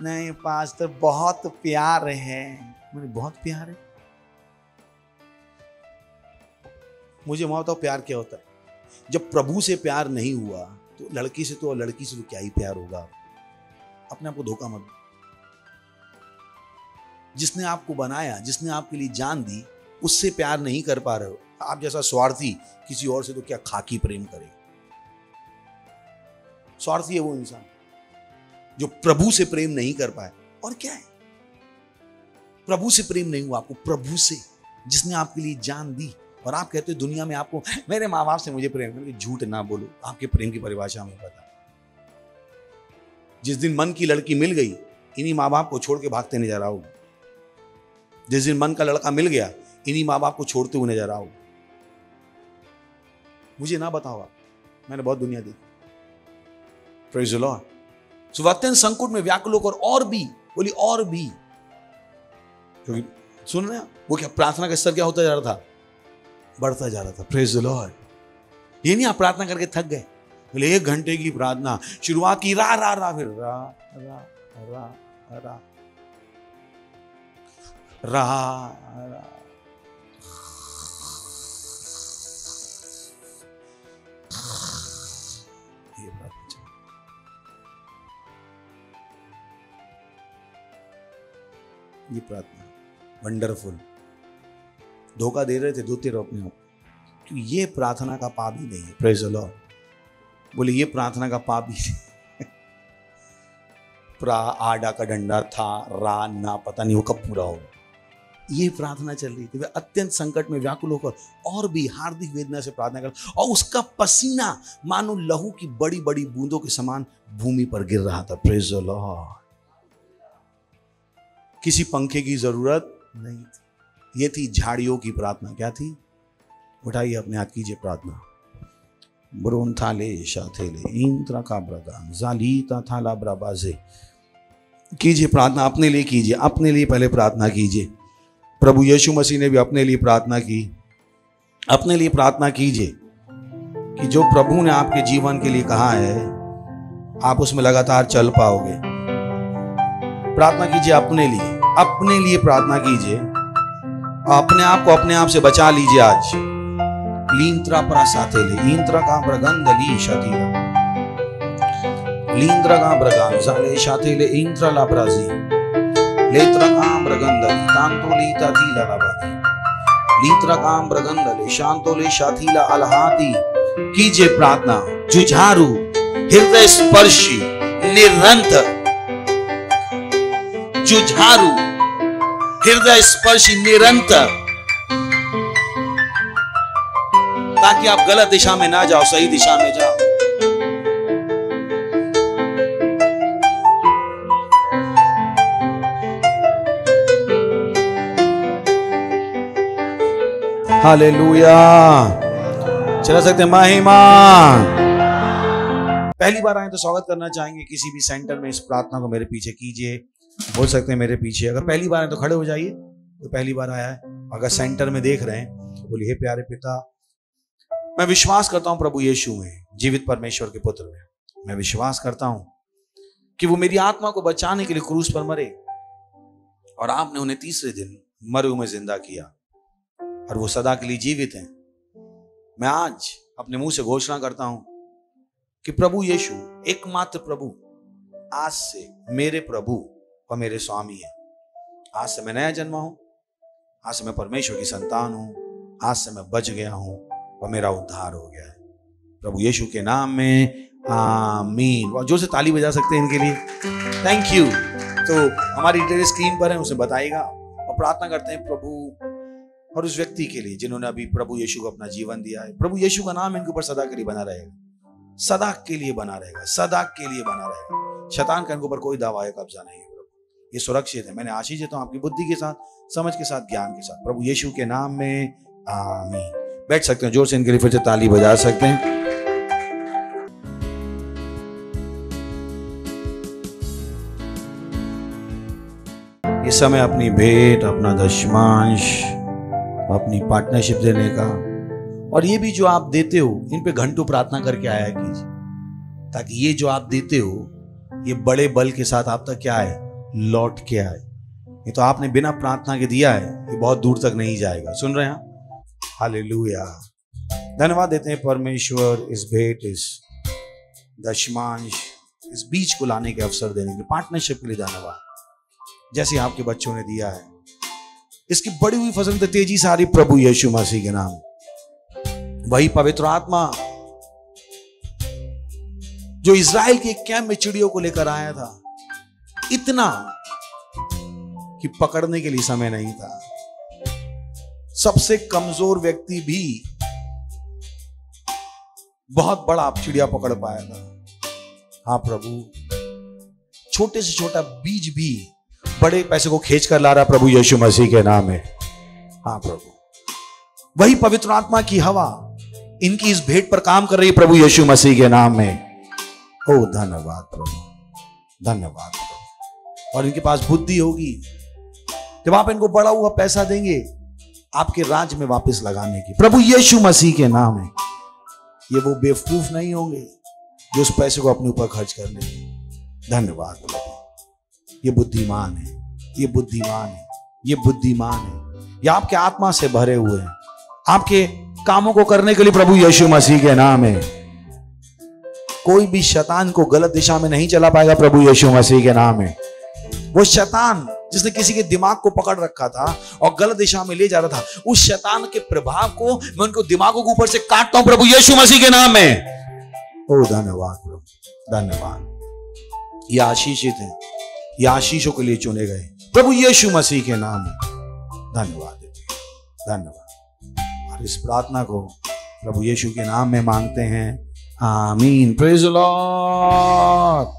नहीं पास्टर बहुत प्यार है, मुझे बहुत प्यार है। मुझे बताओ प्यार क्या होता है? जब प्रभु से प्यार नहीं हुआ तो लड़की से तो क्या ही प्यार होगा। अपने आप को धोखा मत दो। जिसने आपको बनाया, जिसने आपके लिए जान दी, उससे प्यार नहीं कर पा रहे हो। आप जैसा स्वार्थी किसी और से तो क्या खाकी प्रेम करे। स्वार्थी है वो इंसान जो प्रभु से प्रेम नहीं कर पाए। और क्या है? प्रभु से प्रेम नहीं हुआ आपको, प्रभु से जिसने आपके लिए जान दी। और आप कहते हो दुनिया में आपको, मेरे माँ बाप से मुझे प्रेम, झूठ ना बोलो। आपके प्रेम की परिभाषा हमें पता। जिस दिन मन की लड़की मिल गई, इन्हीं माँ बाप को छोड़ के भागते नजर आओगे। जिस दिन मन का लड़का मिल गया, इन्हीं माँ बाप को छोड़ते हुए नजर आओगे। मुझे ना बताओ आप, मैंने बहुत दुनिया देखी। Praise the Lord. सो अत्यंत संकट में व्याकुल होकर और भी, बोली और भी, क्योंकि सुन रहे हैं वो क्या प्रार्थना का स्तर क्या होता जा रहा था? बढ़ता जा रहा था। Praise the Lord. ये नहीं आप प्रार्थना करके थक गए, बोले 1 घंटे की प्रार्थना, शुरुआत की रा रा रा, फिर रा रा रा रा रा रा, ये प्रार्थना, ये प्रार्थना वंडरफुल। धोखा दे रहे थे, धोते रहो अपने आप, क्योंकि ये प्रार्थना का पाप ही नहीं है। Praise the Lord. बोले ये प्रार्थना का पाप ही प्रा आडा का डंडा था, रा ना, पता नहीं वो कब पूरा होगा। ये प्रार्थना चल रही थी। वे अत्यंत संकट में व्याकुल होकर और भी हार्दिक वेदना से प्रार्थना कर, और उसका पसीना मानो लहू की बड़ी बड़ी बूंदों के समान भूमि पर गिर रहा था। Praise the Lord. किसी पंखे की जरूरत नहीं थी, ये थी झाड़ियों की प्रार्थना। क्या थी? उठाइए अपने हाथ, कीजिए प्रार्थना। ब्रोन थाले शाथेले इंद्रा का ब्रगान जालीता थाला ब्राबाजे। कीजिए प्रार्थना, अपने लिए कीजिए, अपने लिए पहले प्रार्थना कीजिए। प्रभु यीशु मसीह ने भी अपने लिए प्रार्थना की। अपने लिए प्रार्थना कीजिए कि जो प्रभु ने आपके जीवन के लिए कहा है आप उसमें लगातार चल पाओगे। प्रार्थना कीजिए अपने लिए प्रार्थना कीजिए। अपने आप को अपने आप से बचा लीजिए आज। लींत्रा प्रासातेले इंत्रा का ब्रगंद ली शतीरा लींद्रा का ब्रगान जाले शातेले इंत्रा ला ब्राजी लेत्रा का ब्रगंद तांतो लीता थीला लाबादी लीत्रा का ब्रगंद ले शांतो ले शाथीला अलहाती। कीजिए प्रार्थना, जुझारू हृदय स्पर्शी निरंतर, जुझारू हृदय स्पर्शी निरंतर, ताकि आप गलत दिशा में ना जाओ, सही दिशा में जाओ। हालेलुया। चला सकते हैं महिमा। पहली बार आए तो स्वागत करना चाहेंगे किसी भी सेंटर में। इस प्रार्थना को मेरे पीछे कीजिए, बोल सकते हैं मेरे पीछे। अगर पहली बार आए तो खड़े हो जाइए, तो पहली बार आया है। अगर सेंटर में देख रहे हैं तो बोलिए, हे प्यारे पिता, मैं विश्वास करता हूं प्रभु यीशु में, जीवित परमेश्वर के पुत्र में। मैं विश्वास करता हूं कि वो मेरी आत्मा को बचाने के लिए क्रूस पर मरे और आपने उन्हें तीसरे दिन मरे हुए में जिंदा किया और वो सदा के लिए जीवित हैं। मैं आज अपने मुंह से घोषणा करता हूं कि प्रभु यीशु एकमात्र प्रभु आज से मेरे प्रभु और मेरे स्वामी है। आज से मैं नया जन्मा हूं, आज से मैं परमेश्वर की संतान हूं, आज से मैं बच गया हूं और मेरा उद्धार हो गया है प्रभु यीशु के नाम में, आमीन। और जोर से ताली बजा सकते हैं इनके लिए, थैंक यू। तो हमारी डिटेल स्क्रीन पर है, उसे बताइएगा और प्रार्थना करते हैं प्रभु और उस व्यक्ति के लिए जिन्होंने अभी प्रभु यीशु को अपना जीवन दिया है। प्रभु यीशु का नाम इनके ऊपर सदा के लिए बना रहेगा, सदा के लिए बना रहेगा, सदा के लिए बना रहेगा। शैतान का इनके ऊपर कोई दावा या कब्जा नहीं है। प्रभु ये सुरक्षित है। मैंने आशीष देता हूं आपकी बुद्धि के साथ, समझ के साथ, ज्ञान के साथ, प्रभु यीशु के नाम में, आमीन। बैठ सकते हैं, जोर से इनके लिए फिर से ताली बजा सकते हैं। इस समय अपनी भेंट, अपना दशमांश, अपनी पार्टनरशिप देने का, और ये भी जो आप देते हो इन पे घंटों प्रार्थना करके आया कीजिए, ताकि ये जो आप देते हो ये बड़े बल के साथ आप तक क्या है, लौट के आए। ये तो आपने बिना प्रार्थना के दिया है, ये बहुत दूर तक नहीं जाएगा। सुन रहे हैं? हालेलुया। धन्यवाद देते हैं परमेश्वर इस भेंट, इस दशमांश, इस बीज को लाने के अवसर देने के लिए, पार्टनरशिप के लिए धन्यवाद। जैसे आपके बच्चों ने दिया है, इसकी बड़ी हुई फसल तो तेजी से आ रही प्रभु यीशु मसीह के नाम। वही पवित्र आत्मा जो इज़राइल के कैंप में चिड़ियों को लेकर आया था, इतना कि पकड़ने के लिए समय नहीं था। सबसे कमजोर व्यक्ति भी बहुत बड़ा चिड़िया पकड़ पाया था। हाँ प्रभु, छोटे से छोटा बीज भी बड़े पैसे को खींच कर ला रहा प्रभु यीशु मसीह के नाम में। हाँ प्रभु, वही पवित्र आत्मा की हवा इनकी इस भेंट पर काम कर रही है प्रभु यीशु मसीह के नाम में। ओ धन्यवाद प्रभु, धन्यवाद प्रभु। और इनके पास बुद्धि होगी, जब आप इनको बड़ा हुआ पैसा देंगे आपके राज में वापस लगाने की, प्रभु यीशु मसीह के नाम है। ये वो बेवकूफ नहीं होंगे जो उस पैसे को अपने ऊपर खर्च कर लेंगे। धन्यवाद प्रभु। ये बुद्धिमान है, ये बुद्धिमान है, ये बुद्धिमान है। ये आपके आत्मा से भरे हुए हैं, आपके कामों को करने के लिए प्रभु यीशु मसीह के नाम है। कोई भी शैतान को गलत दिशा में नहीं चला पाएगा प्रभु यीशु मसीह के नाम है। वो शैतान जिसने किसी के दिमाग को पकड़ रखा था और गलत दिशा में ले जा रहा था, उस शैतान के प्रभाव को मैं उनको दिमागों के ऊपर से काटता हूं प्रभु यीशु मसीह के नाम में। ओ धन्यवाद प्रभु, धन्यवाद। ये आशीषित है, ये आशीषों के लिए चुने गए प्रभु यीशु मसीह के नाम में। धन्यवाद देते, धन्यवाद। और इस प्रार्थना को प्रभु यीशु के नाम में मांगते हैं, आमीन। Praise the Lord.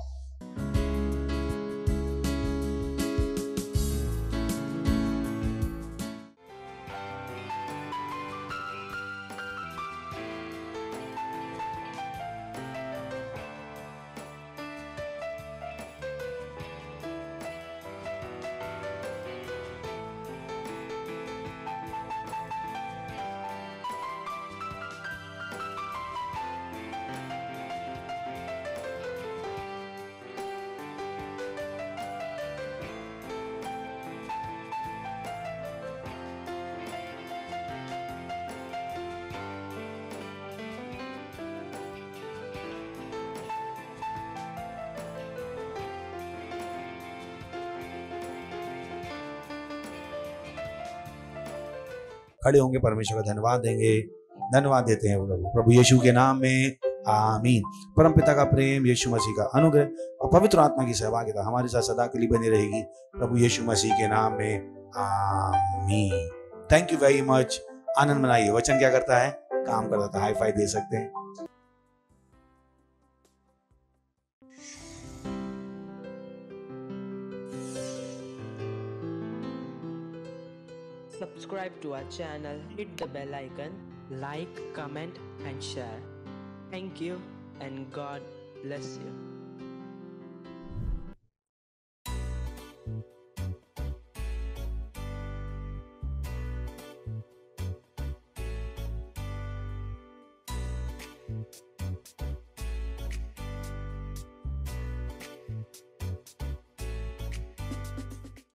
खड़े होंगे, परमेश्वर का धन्यवाद देंगे। धन्यवाद देते हैं प्रभु, प्रभु यीशु के नाम में आमीन। परम पिता का प्रेम, यीशु मसीह का अनुग्रह और पवित्र आत्मा की सहभागिता हमारे साथ सदा के लिए बनी रहेगी, प्रभु यीशु मसीह के नाम में आमीन। Thank you very much. आनंद मनाइए। वचन क्या करता है? काम करता है। हाई फाई दे सकते हैं। Subscribe to our channel, hit the bell icon, like, comment and share. Thank you and God bless you.